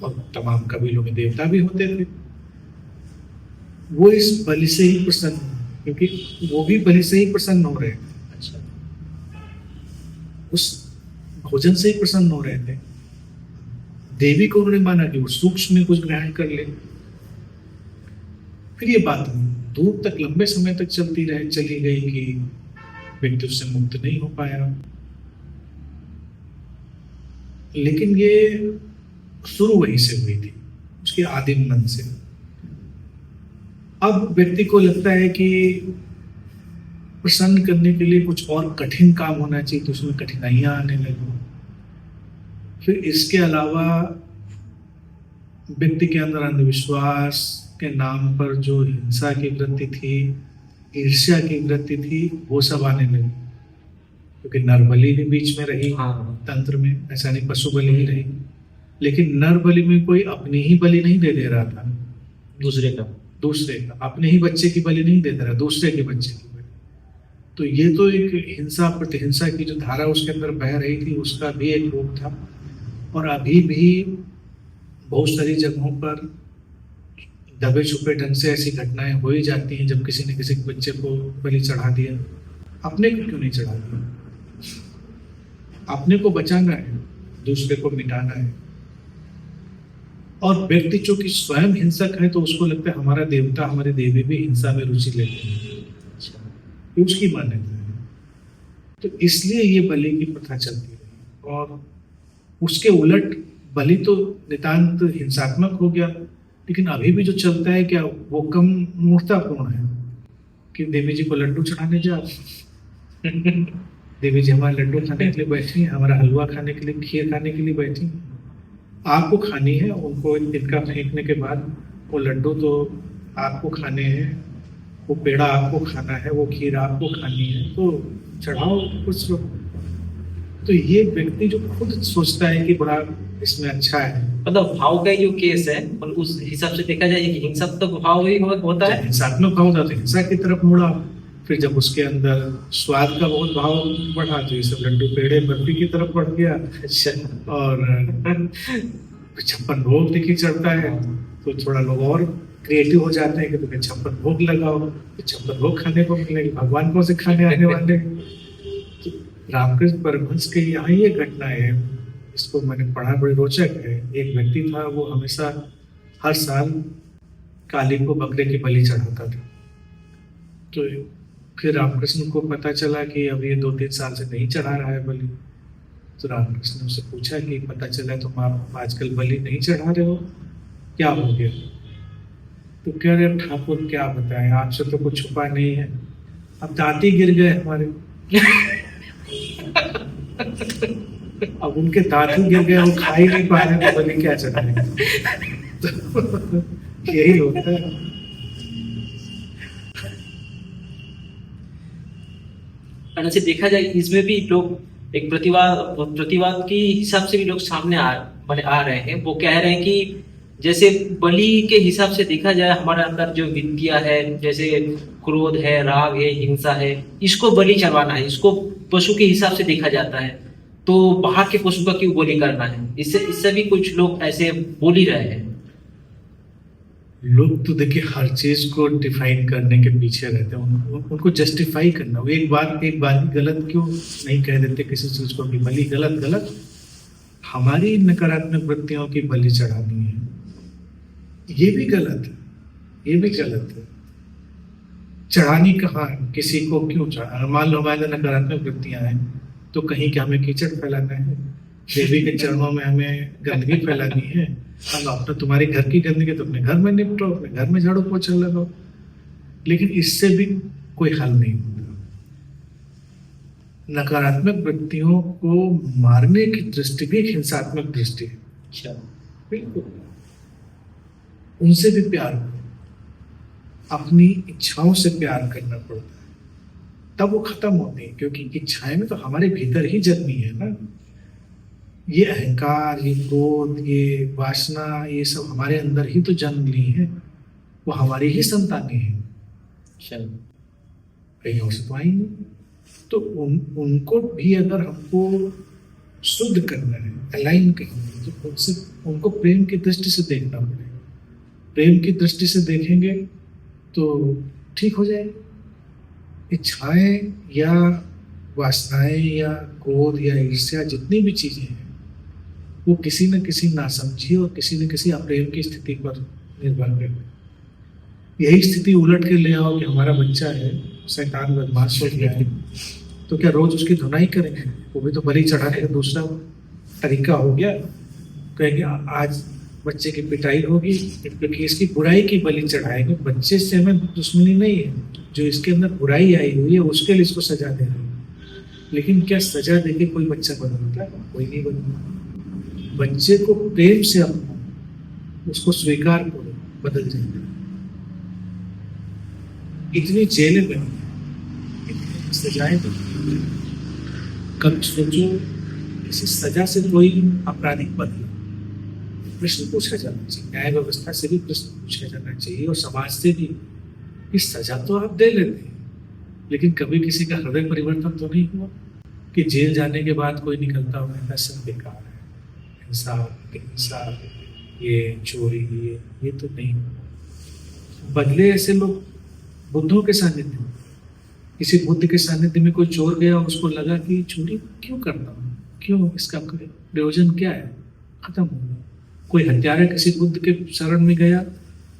Speaker 3: और तमाम कबीलों में देवता भी होते थे, वो इस बलि से ही प्रसन्न, क्योंकि वो भी बलि से ही प्रसन्न हो रहे थे, उस भोजन से ही प्रसन्न हो रहे थे। देवी को उन्होंने माना कि वो सूक्ष्म में कुछ ग्रहण कर ले। फिर ये बात दूर तक लंबे समय तक चली गई कि व्यक्ति उससे मुक्त नहीं हो पाया। लेकिन ये शुरू वहीं से हुई थी, उसके आदिम मन से। अब व्यक्ति को लगता है कि प्रसन्न करने के लिए कुछ और कठिन काम होना चाहिए, तो उसमें कठिनाइयां आने लगी। फिर इसके अलावा व्यक्ति के अंदर अंधविश्वास के नाम पर जो हिंसा की वृत्ति थी, ईर्ष्या की वृत्ति थी, वो सब आने लगी। क्योंकि नरबलि भी बीच में रही तंत्र में, ऐसा नहीं पशु बलि ही रही, लेकिन नर बलि में कोई अपनी ही बलि नहीं दे रहा था, दूसरे का अपने ही बच्चे की बलि नहीं देता रहा, दूसरे के बच्चे की बलि। तो ये तो एक हिंसा प्रतिहिंसा की जो धारा उसके अंदर बह रही थी, उसका भी एक रूप था। और अभी भी बहुत सारी जगहों पर दबे छुपे ढंग से ऐसी घटनाएं हो ही जाती हैं, जब किसी ने किसी बच्चे को बलि चढ़ा दिया। अपने को क्यों नहीं चढ़ा दिया? अपने को बचाना है, दूसरे को मिटाना है। और व्यक्ति जो कि स्वयं हिंसक है, तो उसको लगता है हमारा देवता हमारे देवी भी हिंसा में रुचि लेते हैं, ये उसकी मान्यता है। तो इसलिए ये बलि की प्रथा चलती रही। और उसके उलट बलि तो नितांत हिंसात्मक हो गया, लेकिन अभी भी जो चलता है क्या, वो कम मूर्खतापूर्ण है कि देवी जी को लड्डू चढ़ाने जा देवी जी हमारे लड्डू खाने के लिए बैठी हैं, हमारा हलवा खाने के लिए, खीर खाने के लिए बैठी हैं। आपको खानी है, उनको तिनका फेंकने के बाद वो लड्डू तो आपको खाने हैं, वो पेड़ा आपको खाना है, वो खीर आपको खानी है, तो चढ़ाओ कुछ लोग। तो ये व्यक्ति जो खुद सोचता है कि बड़ा इसमें अच्छा है,
Speaker 2: मतलब भाव का जो केस है, और उस हिसाब से देखा जाए कि हिंसात्मक भाव ही होता है,
Speaker 3: हिंसात्मक भाव होता है, हिंसा की तरफ मुड़ा। फिर जब उसके अंदर स्वाद का बहुत भाव बढ़ा, तो ये सब लड्डू पेड़े बर्फी की तरफ बढ़ गया। और 56 भोग देखिए चढ़ता है, तो थोड़ा लोग और क्रिएटिव हो जाते हैं कि तुम्हें 56 भोग लगाओ, 56 भोग खाने को मिलेंगे, भगवान को से खाने आने वाले। तो रामकृष्ण परमहंस के यहाँ ये घटना है, इसको मैंने पढ़ा, बड़ी रोचक है। एक व्यक्ति था, वो हमेशा हर साल काली को बकरे की बलि चढ़ाता था। तो फिर रामकृष्ण को पता चला कि अब ये 2-3 साल से नहीं चढ़ा रहा है बलि। तो रामकृष्ण ने उससे पूछा कि पता चला तुम आप आजकल बलि नहीं चढ़ा रहे हो, क्या हो गया? तो कह रहे ठाकुर क्या बताएं, आपसे तो कुछ छुपा नहीं है, अब दांत ही गिर गए हमारे। अब उनके दांत ही गिर गए, वो खा ही नहीं पा रहे, तो बलि क्या चढ़ाएं? तो यही होता है।
Speaker 2: कारण से देखा जाए इसमें भी लोग एक प्रतिवाद के हिसाब से भी लोग सामने आ रहे हैं। वो कह रहे हैं कि जैसे बलि के हिसाब से देखा जाए हमारे अंदर जो विद्या है, जैसे क्रोध है, राग है, हिंसा है, इसको बलि चढ़वाना है, इसको पशु के हिसाब से देखा जाता है, तो बाहर के पशु का क्यों बलि करना है? इससे भी कुछ लोग ऐसे बोल ही रहे हैं।
Speaker 3: लोग तो देखिए हर चीज को डिफाइन करने के पीछे रहते हैं, उनको जस्टिफाई करना। वो एक बार ही गलत क्यों नहीं कह देते किसी चीज को कि बलि गलत। हमारी नकारात्मक वृत्तियों की बलि चढ़ानी है, ये भी गलत है। चढ़ानी कहाँ, किसी को क्यों चढ़ा? मान लो हमारे नकारात्मक वृत्तियां हैं तो कहीं क्या हमें कीचड़ फैलाना है? देवी के चरणों में हमें गंदगी फैलानी है? अब अपना तुम्हारी घर की गंदगी तो अपने घर में निपटो, अपने घर में झाड़ू पोछा लगाओ। लेकिन इससे भी कोई हल नहीं होता। नकारात्मक वृत्तियों को मारने की दृष्टि भी एक हिंसात्मक दृष्टि है।
Speaker 2: अच्छा,
Speaker 3: बिल्कुल। उनसे भी प्यार करो, अपनी इच्छाओं से प्यार करना पड़ता है, तब वो खत्म होती है। क्योंकि इच्छाएं में तो हमारे भीतर ही जन्मी है ना। ये अहंकार, ये क्रोध, ये वासना, ये सब हमारे अंदर ही तो जन्म ली है। वो हमारी ही संतानें हैं, कहीं और से तो आई नहीं। तो उनको भी अगर हमको शुद्ध करना है, अलाइन करना है, तो उनको प्रेम की दृष्टि से देखना पड़ेगा। प्रेम की दृष्टि से देखेंगे तो ठीक हो जाएगी। इच्छाएं या वासनाएं या क्रोध या ईर्ष्या, जितनी भी चीजें हैं, वो किसी न किसी नासमझी और किसी न किसी अप्रेम की स्थिति पर निर्भर करते हैं। यही स्थिति उलट के ले आओ कि हमारा बच्चा है, शैतान बदमाश हो गया है, तो क्या रोज उसकी धुनाई करेंगे? वो भी तो बलि चढ़ाने का दूसरा तरीका हो गया। कहेंगे आज बच्चे की पिटाई होगी क्योंकि इसकी बुराई की बलि चढ़ाएंगे। बच्चे से हमें दुश्मनी नहीं है, जो इसके अंदर बुराई आई हुई है उसके लिए इसको सजा दे रहे हैं। लेकिन क्या सजा देके कोई बच्चा बदलता है? कोई नहीं बदलता। बच्चे को प्रेम से अपना, उसको स्वीकार करो, बदल जाएगा। इतनी जेलें बनी, इतनी सजाएं बनी, कब सोचो किसी सजा से कोई अपराधी बदला? प्रश्न पूछा जाना चाहिए, न्याय व्यवस्था से भी प्रश्न पूछा जाना चाहिए और समाज से भी। इस सजा तो आप दे लेते हैं, लेकिन कभी किसी का हृदय परिवर्तन तो नहीं हुआ कि जेल जाने के बाद कोई निकलता हुआ सब बेकार है, हिंसा, ये चोरी, ये तो नहीं। बदले ऐसे लोग बुद्धों के सानिध्य में, किसी बुद्ध के सानिध्य में कोई चोर गया, उसको लगा कि चोरी क्यों करता हूँ, क्यों, इसका प्रयोजन क्या है, खत्म हो गया। कोई हत्यारा किसी बुद्ध के शरण में गया,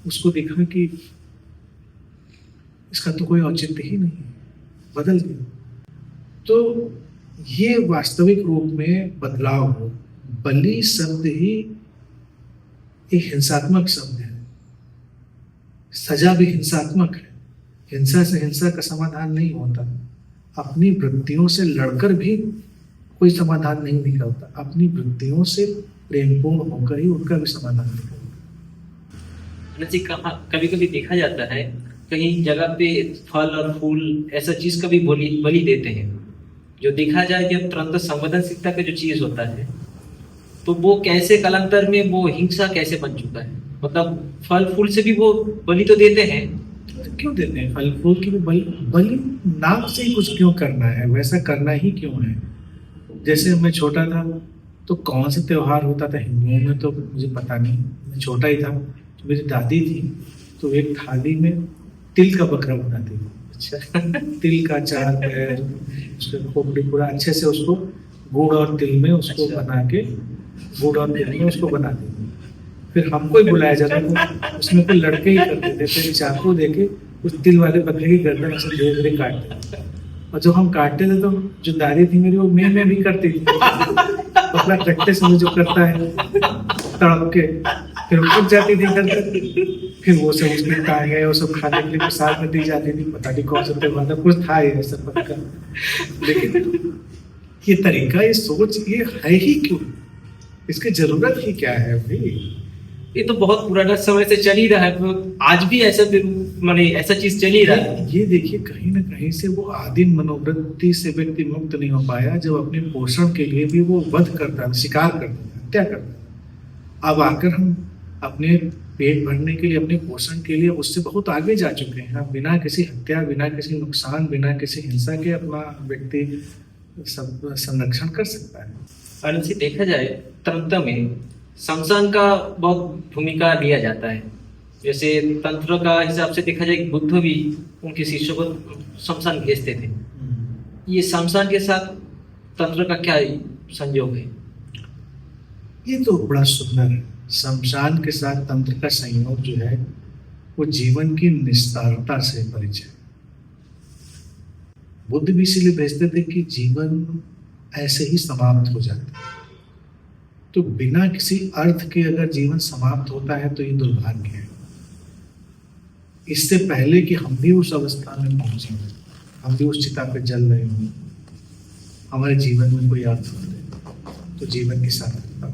Speaker 3: उसको देखा कि इसका तो कोई औचित्य ही नहीं है, बदल गया। तो ये वास्तविक रूप में बदलाव हो। बलि शब्द ही एक हिंसात्मक शब्द है, सजा भी हिंसात्मक है। हिंसा से हिंसा का समाधान नहीं होता। अपनी वृत्तियों से लड़कर भी कोई समाधान नहीं निकलता। अपनी वृत्तियों से प्रेमपूर्ण होकर ही उनका भी समाधान निकलता।
Speaker 2: कभी कभी देखा जाता है कहीं जगह पे फल और फूल ऐसा चीज का भी बलि देते हैं, जो देखा जाए जब तुरंत संवेदनशीलता का जो चीज होता है, तो वो कैसे कालांतर में वो हिंसा कैसे बन चुका है। मतलब फल फूल से भी वो बलि तो देते हैं,
Speaker 3: क्यों देते हैं? फल फूल की भी बलि नाम से ही कुछ क्यों करना है? वैसा करना ही क्यों है? जैसे मैं छोटा था तो कौन सा त्योहार होता था हिंदुओं में, तो मुझे पता नहीं, मैं छोटा ही था। तो मेरी दादी थी तो एक थाली में तिल का बकरा बनाती थी। अच्छा तिल का 4 पैर, उसके खोपड़ी पूरा अच्छे से उसको गुड़ और तिल में उसको बना के, गुड़ और तिल में उसको बना दी। फिर हमको ही बुलाया जाता था, उसमें कोई लड़के ही करते थे। फिर चाकू देके उस तिल वाले बकरे की गर्दन ऐसे धीरे धीरे काटते थे। और जब हम काटते थे तो जो दादी थी मेरी, वो मैं भी करती थी। बकरा कटते समय जो करता है तड़प के, फिर उठ जाती थी गर्दन। फिर वो सब उसमें टांगे, वो सब खाने के लिए प्रसाद में दी जाती थी। पता नहीं कौन सा त्योहार कुछ था ये सब पक्का। लेकिन ये तरीका, ये सोच, ये है ही क्यों? इसकी जरूरत ही क्या है भाई?
Speaker 2: ये तो बहुत पुराना समय से चल ही रहा है, तो आज भी ऐसा माने ऐसा चीज चल ही रहा है।
Speaker 3: ये देखिए कहीं ना कहीं से वो आदिम मनोवृत्ति से व्यक्ति मुक्त नहीं हो पाया, जब अपने पोषण के लिए भी वो वध करता है, शिकार करता है, हत्या करता है। अब आकर हम अपने पेट भरने के लिए, अपने पोषण के लिए उससे बहुत आगे जा चुके हैं। अब बिना किसी हत्या, बिना किसी नुकसान, बिना किसी हिंसा के अपना व्यक्ति संरक्षण कर सकता है।
Speaker 2: और इसे देखा जाए तंत्र में शमशान का बहुत भूमिका लिया जाता है। जैसे तंत्र का हिसाब से देखा जाए, बुद्ध भी उनके शिष्यों को शमशान भेजते थे। ये शमशान के साथ तंत्र का क्या संयोग है?
Speaker 3: ये तो बड़ा सुंदर है। शमशान के साथ तंत्र का संयोग जो है वो जीवन की निस्तारता से परिचय। बुद्ध भी इसीलिए भेजते थे कि जीवन ऐसे ही समाप्त हो जाता है। तो बिना किसी अर्थ के अगर जीवन समाप्त होता है तो ये दुर्भाग्य है। इससे पहले कि हम भी उस अवस्था में पहुंचे, हम भी उस चिता पे जल रहे हों, हमारे जीवन में कोई अर्थ हो तो जीवन की सार्थकता हो।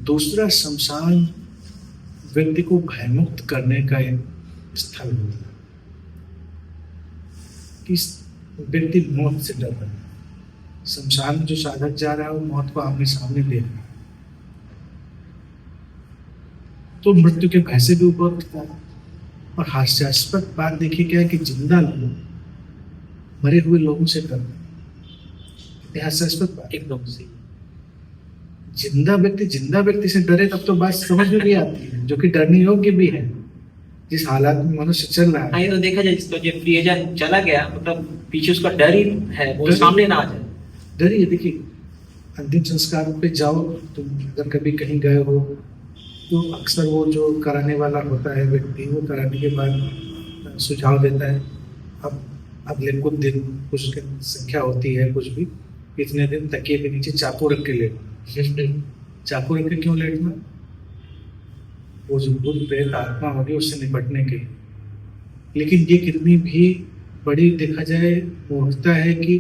Speaker 3: दूसरा, शमशान व्यक्ति को भयमुक्त करने का एक स्थल होता है कि व्यक्ति मौत से डर रहा है। शमशान में जो साधक जा रहा है वो मौत को आमने सामने देख रहा है, तो मृत्यु के भय से भी ऊपर उठता है। और हास्यास्पद बात देखिए क्या है कि जिंदा लोग मरे हुए लोगों से डरते हैं। हास्यास्पद बात।
Speaker 2: एकदम से
Speaker 3: जिंदा व्यक्ति से डरे तब तो बात समझ में भी आती है, जो कि डरने योग्य भी है जिस हालात में मनुष्य चल रहा है।
Speaker 2: ये तो देखा जाए, तो जो प्रियजन चला गया, मतलब पीछे उसका डर ही है, वो सामने ना आ जाए।
Speaker 3: डर ही देखिए, अंतिम संस्कार पे जाओ तो अगर कभी कहीं गए हो तो अक्सर वो जो कराने वाला होता है व्यक्ति, वो कराने के बाद सुझाव देता है अब अगले कुछ दिन, कुछ संख्या होती है कुछ भी, इतने दिन तकिए के नीचे चाकू रख के लेटना। चाकू रख के क्यों लेटना? वो जो भूत प्रेत आत्मा होगी उससे निपटने के लिए। लेकिन ये कितनी भी बड़ी देखा जाए मूर्खता है कि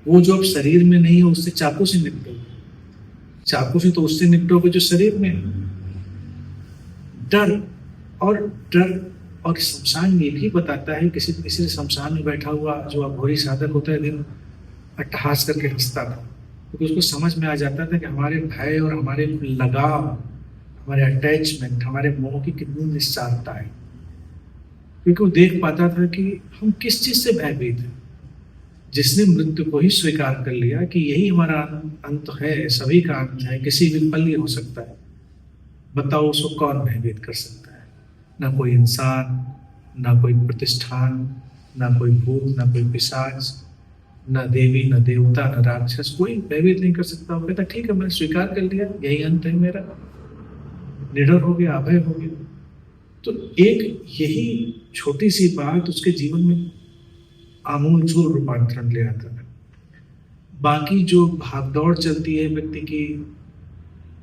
Speaker 3: वो जो अब शरीर में नहीं है उससे चाकू से निपटोगे। चाकू से तो उससे निपटोगे जो शरीर में है। डर और शमशान ये भी बताता है, किसी शमशान में बैठा हुआ जो अघोरी साधक होता है दिन अट्टहास करके हंसता था, क्योंकि उसको समझ में आ जाता था कि हमारे भय और हमारे लगाव, हमारे अटैचमेंट, हमारे मोह की कितनी निस्सारता है। क्योंकि वो देख पाता था कि हम किस चीज से भयभीत हैं। जिसने मृत्यु को ही स्वीकार कर लिया कि यही हमारा अंत है, सभी का अंत है, किसी भी पल ये हो सकता है, बताओ उसको कौन भयभीत कर सकता है? ना कोई इंसान, ना कोई प्रतिष्ठान, ना कोई भूत, ना कोई पिशाच, ना देवी, ना देवता, ना राक्षस, कोई भयभीत नहीं कर सकता। वो कहता ठीक है, मैंने स्वीकार कर लिया, यही अंत है मेरा, निडर हो गया, अभय हो गया। तो एक यही छोटी सी बात उसके जीवन में आमूलचूल रूपांतरण ले आता है। बाकी जो भागदौड़ चलती है व्यक्ति की,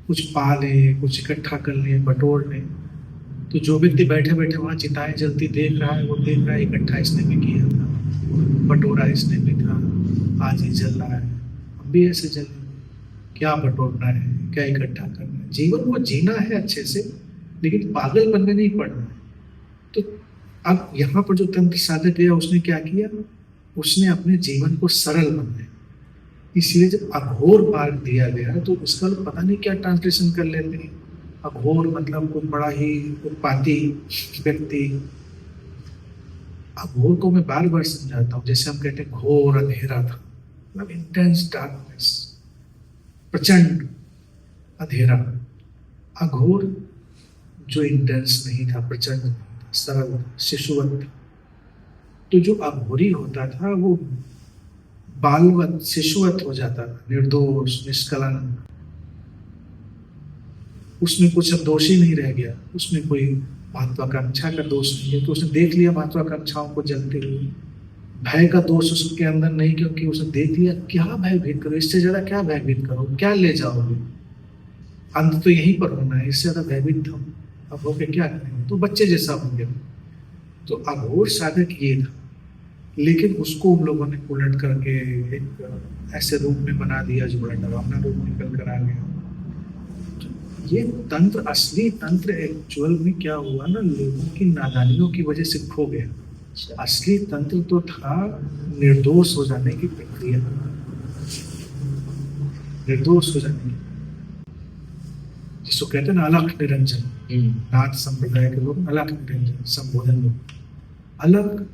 Speaker 3: कुछ पा ले, कुछ इकट्ठा कर ले, बटोर ले, तो जो व्यक्ति बैठे बैठे वहां चिताएं जलती देख रहा है, वो देख रहा है इकट्ठा इसने भी किया था, बटोरा इसने भी था, आज ही जल रहा है, अब भी ऐसे जल, क्या बटोरना है, क्या इकट्ठा करना है। जीवन को जीना है अच्छे से, लेकिन पागल बनने नहीं पड़ना है। तो अब यहाँ पर जो तंत्र साधक गया, उसने क्या किया? उसने अपने जीवन को सरल बनाया। इसलिए जब अघोर मार्ग दिया गया तो उसका लोग पता नहीं क्या ट्रांसलेशन कर लेते हैं। अघोर मतलब कोई बड़ा ही उत्पाती व्यक्ति। अघोर को मैं बार बार समझाता हूँ, जैसे हम कहते हैं घोर अंधेरा था, मतलब इंटेंस डार्कनेस, प्रचंड अंधेरा। अघोर जो इंटेंस नहीं था, प्रचंड नहीं था, सरल, शिशुवत। तो जो अघोरी होता था वो बालवत, शिशुवत हो जाता था, निर्दोष, निष्कलंक, उसमें कुछ अब दोष ही नहीं रह गया, उसमें कोई महत्वाकांक्षा का दोष नहीं है। तो उसने देख लिया महत्वाकांक्षाओं को जलते हुए। भय का दोष उसके अंदर नहीं, क्योंकि उसने देख लिया क्या भयभीत करो, इससे ज्यादा क्या भयभीत करो, क्या ले जाओगे, अंत तो यहीं पर होना है, इससे ज्यादा भयभीत हम अब होके क्या करेंगे, तो बच्चे जैसा हो गया। तो अघोर साधक ये था, लेकिन उसको उन लोगों ने उलट करके एक ऐसे रूप में बना दिया जो बड़ा डरावना रूप निकल कर आ गया। तो ये तंत्र, असली तंत्र एक्चुअल में क्या हुआ ना, लोगों की नादानियों की वजह से खो गया। असली तंत्र तो था निर्दोष हो जाने की प्रक्रिया, निर्दोष हो जाने की, जिसको कहते हैं ना अलख निरंजन। नाथ संप्रदाय के लोग अलख निरंजन संबोधन लोग, अलग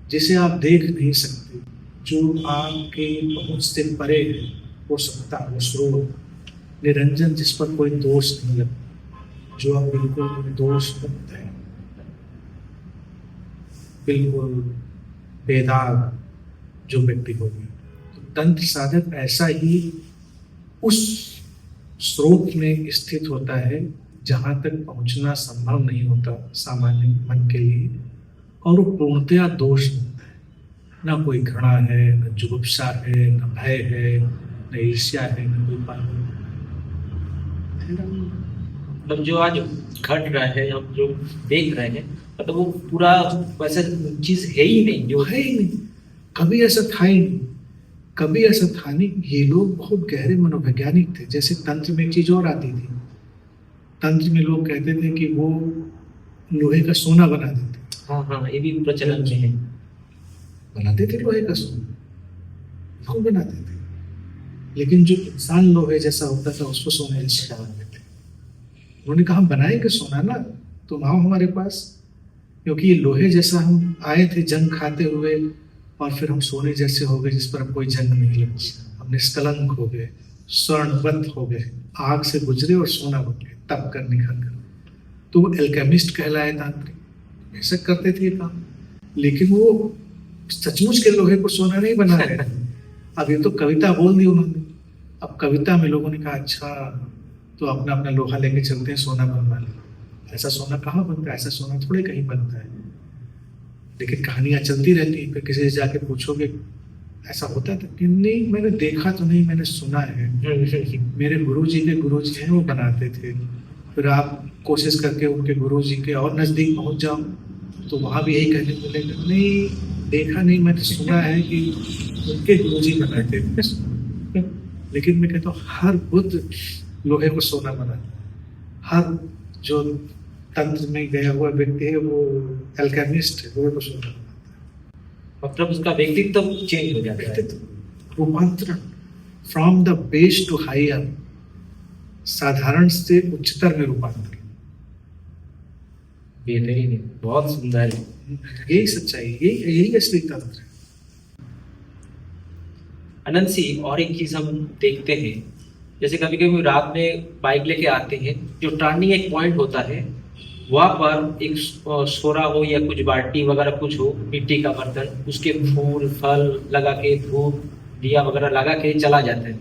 Speaker 3: जिसे आप देख नहीं सकते, जो आपके पहुंच से परे है, वो सत्ता, वो स्रोत। निरंजन जिस पर कोई दोष नहीं लगता, जो आप बिल्कुल निर्दोष मुक्त है, बिल्कुल बेदाग जो व्यक्ति हो गया। तो तंत्र साधक ऐसा ही उस स्रोत में स्थित होता है जहां तक पहुंचना संभव नहीं होता सामान्य मन के लिए, और वो पूर्णतया दोष मुक्त है। ना कोई घृणा है, न जुगुप्सा है, न भय है, न ईर्ष्या है, न कोई पाप।
Speaker 2: मतलब जो आज घट रहा है, हम जो देख रहे हैं, मतलब वो पूरा वैसा चीज है ही नहीं, जो
Speaker 3: है ही नहीं, कभी ऐसा था ही नहीं, कभी ऐसा था नहीं। ये लोग बहुत गहरे मनोवैज्ञानिक थे। जैसे तंत्र में एक चीज और आती थी, तंत्र में लोग कहते थे कि वो लोहे का सोना बना देते।
Speaker 2: हाँ, ये भी प्रचलन में है।
Speaker 3: बनाते थे लोहे का सोना, क्यों बनाते थे? लेकिन जो इंसान लोहे जैसा होता था उसको सोने जैसा बनाते थे। उन्होंने कहा हम बनाएंगे सोना ना, तुम आओ हमारे पास, क्योंकि ये लोहे जैसा हम आए थे जंग खाते हुए, और फिर हम सोने जैसे हो गए जिस पर अब कोई जंग नहीं लगी। हम निष्कलंक हो गए, स्वर्णवत हो गए, आग से गुजरे और सोना बन गए, तप कर निखर कर। तो वो एल्केमिस्ट कहलाए तांत्रिक, ऐसा करते थे काम। लेकिन वो सचमुच के लोहे को सोना नहीं बना रहे थे। अब ये तो कविता बोल दी उन्होंने। अब कविता में लोगों ने कहा अच्छा, तो अपना अपना लोहा लेके चलते हैं, सोना बनवा ले। ऐसा सोना कहाँ बनता है? ऐसा सोना थोड़े कहीं बनता है। लेकिन कहानियां चलती रहती हैं, फिर किसी से जाके पूछोगे ऐसा होता था कि नहीं, मैंने देखा तो नहीं, मैंने सुना है, मेरे गुरुजी के गुरुजी हैं वो बनाते थे। फिर आप कोशिश करके उनके गुरुजी के और नजदीक पहुंच जाओ तो वहां भी यही कहने मिलेगा, नहीं देखा नहीं, मैंने सुना है कि उनके गुरुजी बनाते थे। लेकिन मैं कहता हूँ हर बुद्ध लोहे को सोना बनाता है। हर जो तंत्र में गया हुआ व्यक्ति है वो एल्केमिस्ट है, लोहे को सोना बनाता है।
Speaker 2: मतलब उसका व्यक्तित्व चेंज हो जाता है,
Speaker 3: रूपांतरण, from the base to higher, साधारण से उच्चतर में रूपांतरण।
Speaker 2: बेहतरीन है, बहुत सुंदर है।
Speaker 3: यही सच्चाई, यही असली तंत्र है।
Speaker 2: अनंत सिंह, और एक चीज हम देखते हैं, जैसे कभी कभी रात में बाइक लेके आते हैं, जो टर्निंग एक पॉइंट होता है, वहाँ पर एक सोरा हो या कुछ बाल्टी वगैरह कुछ हो, मिट्टी का बर्तन, उसके फूल फल लगा के, धूप दिया वगैरह लगा के चला जाता है।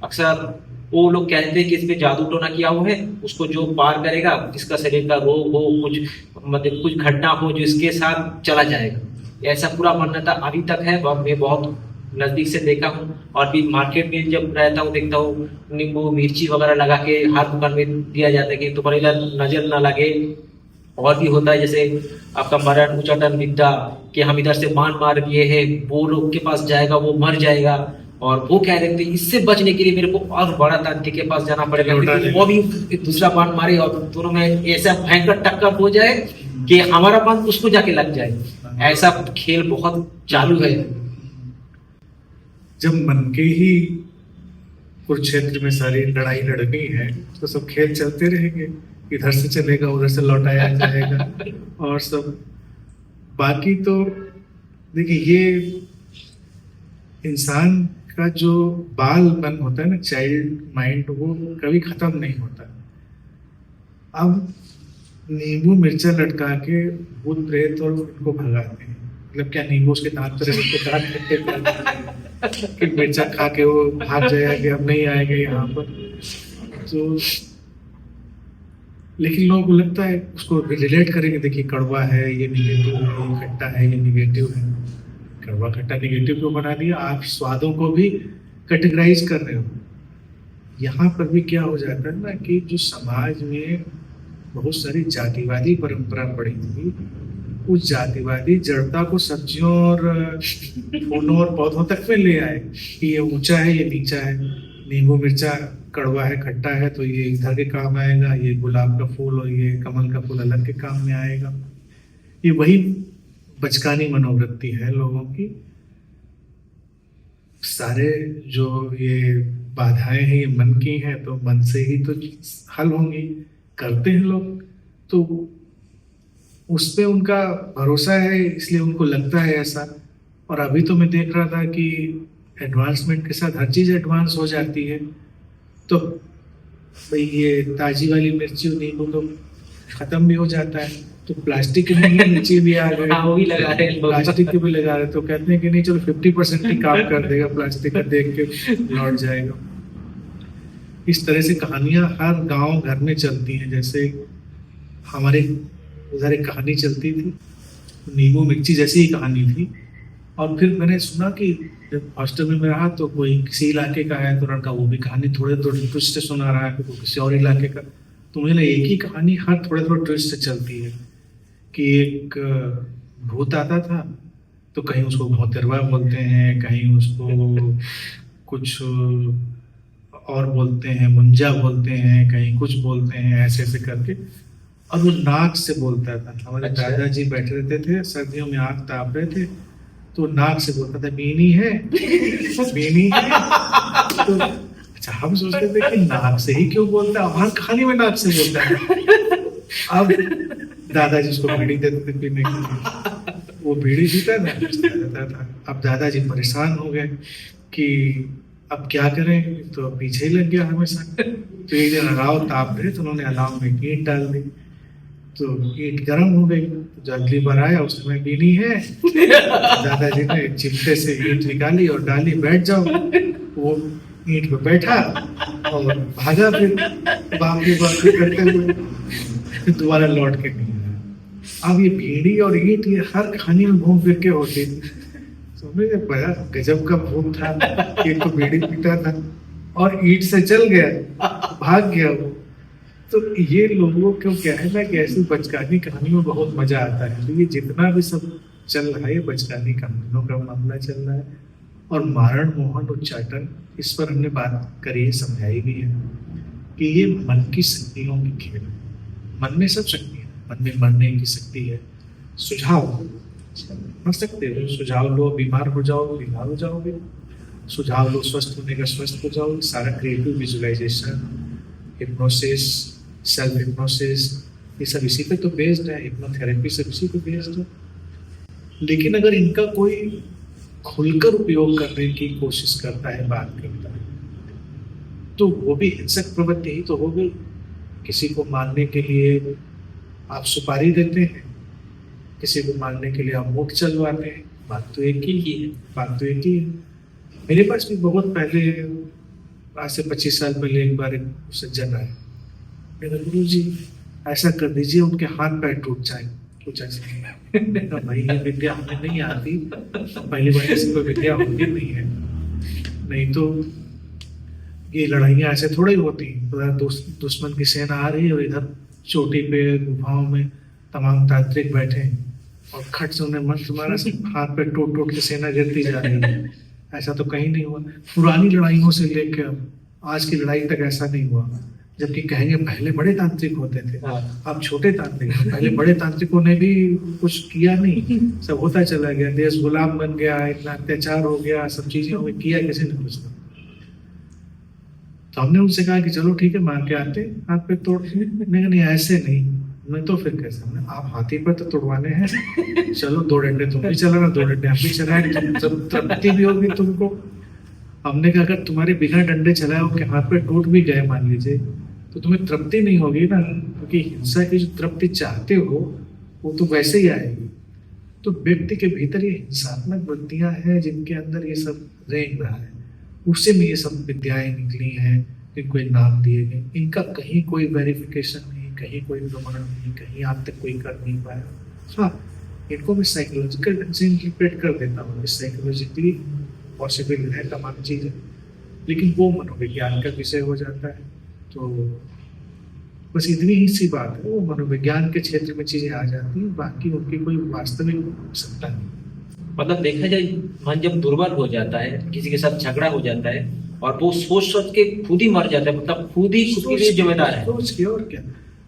Speaker 2: अक्सर वो लोग कहते हैं कि इसमें जादू टोना किया हुआ है, उसको जो पार करेगा, जिसका शरीर का रोग हो, कुछ मतलब कुछ घटना हो, जो इसके साथ चला जाएगा। ऐसा पूरा मान्यता अभी तक है, मैं बहुत नजदीक से देखा हूँ। और भी मार्केट में जब रहता हूँ देखता हूँ, नींबू मिर्ची वगैरह लगा के हर दुकान में दिया जाता है कि तुम्हारे नजर ना लगे। और भी होता है जैसे आपका मरण उच्चाटन विद्या, कि हम इधर से बाण मार दिए हैं, वो लोग के पास जाएगा, वो मर जाएगा। और वो कह देते हैं इससे बचने के लिए मेरे को और बड़ा तांत्रिक के पास जाना पड़ेगा, वो भी एक दूसरा बाण मारे और दोनों में ऐसा भयंकर टक्कर हो जाए कि हमारा बाण उसको जाके लग जाए। ऐसा खेल बहुत चालू है।
Speaker 3: जब मन के ही कुरुक्षेत्र में सारी लड़ाई लड़नी है तो सब खेल चलते रहेंगे, इधर से चलेगा, उधर से लौटाया जाएगा और सब। बाकी तो देखिए, ये इंसान का जो बाल मन होता है ना, चाइल्ड माइंड, वो कभी खत्म नहीं होता। अब नींबू मिर्चा लटका के भूत प्रेत और उनको भगाते हैं, मतलब क्या नींबू उसके दांत पर उसके दांत कि मिर्चा खा के वो भाग जाएगा कि अब नहीं आएंगे यहाँ पर। तो लेकिन लोगों को लगता है उसको रिलेट करेंगे, देखिए कड़वा है, ये निगेटिव है, ये खट्टा है, ये निगेटिव है। कड़वा खट्टा निगेटिव क्यों बना दिया? आप स्वादों को भी कैटेगराइज कर रहे हो। यहाँ पर भी क्या हो जाता है ना कि जो समाज में बहुत सारी जातिवादी परंपरा पड़ी थी, उस जातिवादी जड़ता को सब्जियों और फूलों और पौधों तक में ले आए कि ये ऊंचा है, ये नीचा है। नींबू मिर्चा कड़वा है, खट्टा है, तो ये इधर के काम आएगा, ये गुलाब का फूल और ये कमल का फूल अलग के काम में आएगा। ये वही बचकानी मनोवृत्ति है लोगों की। सारे जो ये बाधाएं हैं ये मन की हैं, तो मन से ही तो हल होंगी। करते हैं लोग तो उस पे उनका भरोसा है, इसलिए उनको लगता है ऐसा। और अभी तो मैं देख रहा था कि एडवांसमेंट के साथ हर चीज़ एडवांस हो जाती है। तो भाई ये ताजी वाली मिर्ची और नींबू तो खत्म भी हो जाता है, तो प्लास्टिक की भी मिर्ची भी आ गई,
Speaker 2: हाँ, वो भी लगा रहे हैं लोग।
Speaker 3: प्लास्टिक की भी लगा रहे, तो कहते हैं कि नहीं चलो 50% ही काम कर देगा, प्लास्टिक का देख के लौट जाएगा। इस तरह से कहानियां हर गांव घर में चलती हैं। जैसे हमारे उधर एक कहानी चलती थी, नींबू मिर्ची जैसी ही कहानी थी। और फिर मैंने सुना कि जब हॉस्टल में मैं रहा तो कोई किसी इलाके का है, तो लड़का वो भी कहानी थोड़े थोड़े ट्विस्ट से सुना रहा है, तो किसी और इलाके का। तो मुझे लगा एक ही कहानी हर थोड़े थोड़े ट्विस्ट से चलती है कि एक भूत आता था, तो कहीं उसको भौतिरवा बोलते हैं, कहीं उसको कुछ और बोलते हैं, मुंजा बोलते हैं, कहीं कुछ बोलते हैं, ऐसे ऐसे करके। और वो नाक से बोलता था। हमारे
Speaker 2: अच्छा।
Speaker 3: दादाजी बैठे रहते थे, सर्दियों में आग ताप रहे थे, तो नाक से बोलता था बीनी है, बीनी है। तो अच्छा, हम सोचते थे कि नाक से ही क्यों बोलता है, हर कहानी में नाक से बोलता है। अब दादाजी उसको बीड़ी देते थे पीने के लिए, वो बीड़ी पीता था, रहता था। अब दादाजी परेशान हो गए कि अब क्या करें, तो पीछे ही लग गया हमेशा। तो एक दिन अलाव ताप रहे, तो उन्होंने अलाव में ईंट डाल दी, तो ईंट गर्म हो गई। जो अगली बार आया उसमें बीनी है, दादाजी ने चिमटे से ईंट निकाली और डाली, बैठ जाओ। वो ईंट पे बैठा और भागा, फिर बाप रे बाप करते हुए फिर दोबारा लौट के नहीं आया। अब ये बीड़ी और ईंट ये हर कहानी में घूम फिर के होती थी। समझे, बड़ा गजब का भूत था। एक तो बीड़ी पीता था और ईंट से चल गया, भाग गया वो। तो ये लोगों को क्या है ना कि ऐसी बचकानी कहानी में बहुत मजा आता है। तो ये जितना भी सब चल रहा है, ये बचकानी कहानियों का मामला चल रहा है। और मारण मोहन उच्चाटन, इस पर हमने बात करी है, समझाई भी है कि ये मन की शक्तियों की खेल है। मन में सब शक्ति है, मन में मरने की शक्ति है। सुझाव मर सकते हो, सुझाव लो, बीमार हो जाओ, बीमार हो जाओगे। सुझाव लो, स्वस्थ होने का स्वस्थ हो जाओगे। सारा creative visualisation, hypnosis, self hypnosis, ये सब इसी पे तो बेस्ड है। हिप्नोथेरेपी सब इसी पे बेस्ड है। लेकिन अगर इनका कोई खुलकर उपयोग करने की कोशिश करता है, बात करता है, तो वो भी हिंसक प्रवृत्ति ही तो हो गई। किसी को मारने के लिए आप सुपारी देते हैं, किसी को मारने के लिए आप वोट चलवाते हैं। बात तो एक ही है, बात तो एक ही है। मेरे पास भी बहुत पहले, आज से 25 साल पहले, एक बार एक सज्जन आए, गुरु जी ऐसा कर दीजिए उनके हाथ पैर टूट जाए, कुछ ऐसा। भाई ये विद्या हमें नहीं आती, पहली बार किसी को विद्या होती नहीं है। नहीं तो ये लड़ाइयाँ ऐसे थोड़ी होती। दुश्मन की सेना आ रही है और इधर चोटी पे गुफाओं में तमाम तांत्रिक बैठे हैं और खट से उन्हें मंत्र मारा, हाथ पे टूट टूट के सेना गिरती जा रही है। ऐसा तो कहीं नहीं हुआ। पुरानी लड़ाइयों से लेकर आज की लड़ाई तक ऐसा नहीं हुआ। जबकि कहेंगे पहले बड़े तांत्रिक होते थे, अब छोटे तांत्रिक। पहले बड़े तांत्रिकों ने भी कुछ किया नहीं, सब होता चला गया, देश गुलाम बन गया, इतना अत्याचार हो गया, सब चीजें हो गई, किया किसी ने कुछ नहीं। तो हमने उनसे कहा कि चलो ठीक है, मार के आते, हाथ पे तोड़। नहीं ऐसे नहीं। मैं तो फिर कैसे, हमने आप हाथी पर तो तोड़वाने हैं, चलो 2 डंडे तुम भी चलाना, 2 डंडे हम भी चलाएंगे, तुम तृप्ति भी होगी तुमको। हमने कहा अगर तुम्हारे बिना डंडे चलाए उनके हाथ पे टूट भी गए मान लीजिए, तो तुम्हें तृप्ति नहीं होगी ना, क्योंकि हिंसा की जो तृप्ति चाहते हो वो तो वैसे ही आएगी। तो व्यक्ति के भीतर ये हिंसात्मक वृत्तियां हैं जिनके अंदर ये सब रेंग रहा है, उसी में ये सब विद्याएं निकली हैं, इनको नाम दिए गए। इनका कहीं कोई वेरिफिकेशन नहीं, कहीं कोई प्रमाण नहीं, कहीं आज तक कोई कर नहीं पाया। हाँ, इनको मैं साइकोलॉजिकल ढंग से इंटरप्रेट कर देता हूँ, साइकोलॉजिकली पॉसिबल है तमाम चीज़ें, लेकिन वो मनोविज्ञान का विषय हो जाता है। तो बस इतनी ही सी बात है, वो मनोविज्ञान के क्षेत्र में चीजें आ जाती हैं, बाकी उनकी कोई वास्तविक सत्ता नहीं।
Speaker 2: मतलब देखा जाए, मन जब दुर्बल हो जाता है, किसी के साथ झगड़ा हो जाता है, और वो सोच सोच के खुद ही मर जाता है, मतलब खुद ही खुद के लिए जिम्मेदार है।
Speaker 3: सोच के और क्या।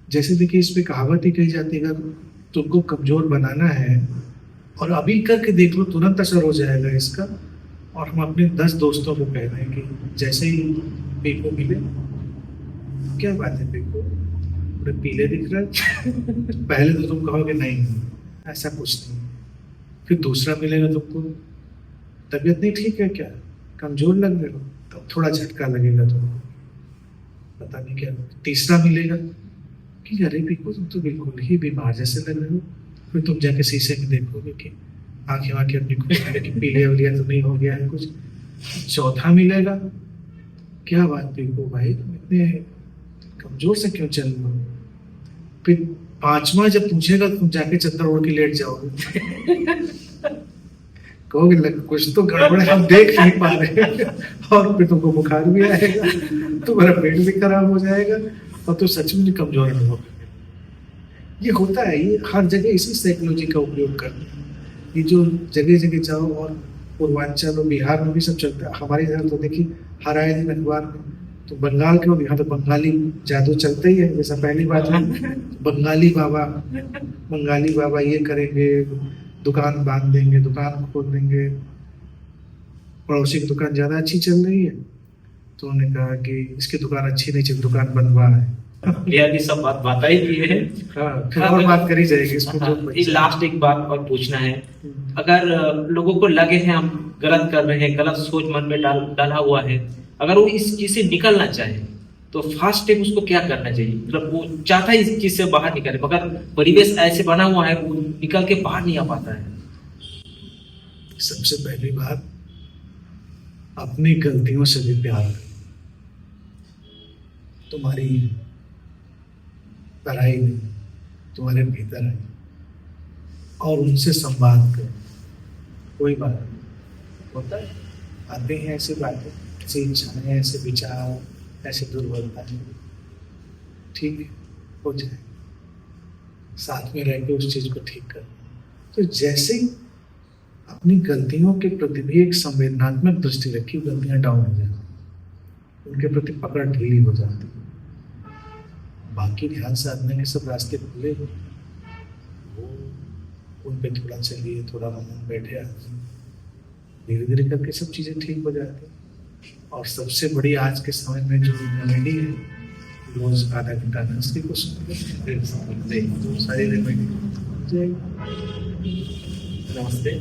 Speaker 3: जैसे देखिए इस पे कहावत ही कही जाती है, अगर तुमको कमजोर बनाना है और अभी करके देख लो तुरंत असर हो जाएगा इसका। और हम अपने 10 दोस्तों को कह रहे हैं कि जैसे ही पीको मिले, क्या बात है पीको पूरे पीले दिख रहा है पहले तो तुम कहोगे नहीं ऐसा कुछ नहीं, फिर दूसरा मिलेगा तुमको तबीयत नहीं ठीक है क्या, कमजोर लग रहे हो, तब थोड़ा झटका लगेगा तुमको, पता नहीं क्या। तीसरा मिलेगा कि अरे पीको तुम तो बिल्कुल ही बीमार जैसे लग रहे हो, फिर तुम जाके शीशे में देखोगे कि आंखें वाँखें अपनी खुद कि पीलिया उलिया तो नहीं हो गया है कुछ। चौथा मिलेगा, क्या बात पीको भाई तुम इतने कमजोर से क्यों चल रहे हो। फिर पांचवा जब पूछेगा तुम जाके चद्दर ओढ़ के लेट जाओगे कहोगे लग कुछ तो गड़बड़ है हम देख नहीं पा रहे और फिर तुमको बुखार भी आएगा, तुम्हारा पेट भी खराब हो जाएगा और तो सच में कमजोर अनुभव करोगे। ये होता है, ये हर जगह इसी साइकोलॉजी का उपयोग करते हैं। ये जो जगह जगह जाओ और पूर्वांचल और बिहार में भी सब चलता है। हमारे इधर तो देखिए हर आए दिन अखबार में तो बंगाल के और यहाँ तो बंगाली जादू चलता ही है। जैसा पहली बात है बंगाली बाबा ये करेंगे, दुकान बांध देंगे, दुकान खोल देंगे। पड़ोसी की दुकान ज्यादा अच्छी चल रही है तो उन्होंने कहा कि इसकी दुकान अच्छी नहीं चल, दुकान बनवा है।
Speaker 2: ये सब बात ही की है।
Speaker 3: हाँ, फिर और बात करी जाएगी इसको।
Speaker 2: एक लास्ट एक बात और पूछना है, अगर लोगों को लगे हैं हम गलत कर रहे हैं, गलत सोच मन में डाला हुआ है, अगर वो इस चीज से निकलना चाहे तो फर्स्ट स्टेप उसको क्या करना चाहिए। मतलब वो चाहता है इस चीज से बाहर निकले मगर परिवेश ऐसे बना हुआ है वो निकल के बाहर नहीं आ पाता है।
Speaker 3: सबसे पहली बात अपनी गलतियों से भी प्यार करो। तुम्हारी पढ़ाई नहीं, तुम्हारे भीतर है और उनसे संवाद करो। कोई बात नहीं, होता है आते हैं ऐसी बातें, ऐसी इच्छाएं, ऐसे विचार, ऐसे दुर्बलता है, ठीक है हो जाए, साथ में रह के उस चीज को ठीक कर। तो जैसे ही अपनी गलतियों के प्रति भी एक संवेदनात्मक दृष्टि रखी, गलतियां डाउन हो जाती, उनके प्रति पकड़ ढीली हो जाती, बाकी ध्यान साधने के सब रास्ते खुले हो, वो उन पे थोड़ा चलिए, थोड़ा मन बैठे, धीरे धीरे करके सब चीजें ठीक हो जाती। और सबसे बड़ी आज के समय में जो रेमेडी है, रोज आधा घंटा नमस्ते को सुनते सारी रेमेडी।
Speaker 2: नमस्ते।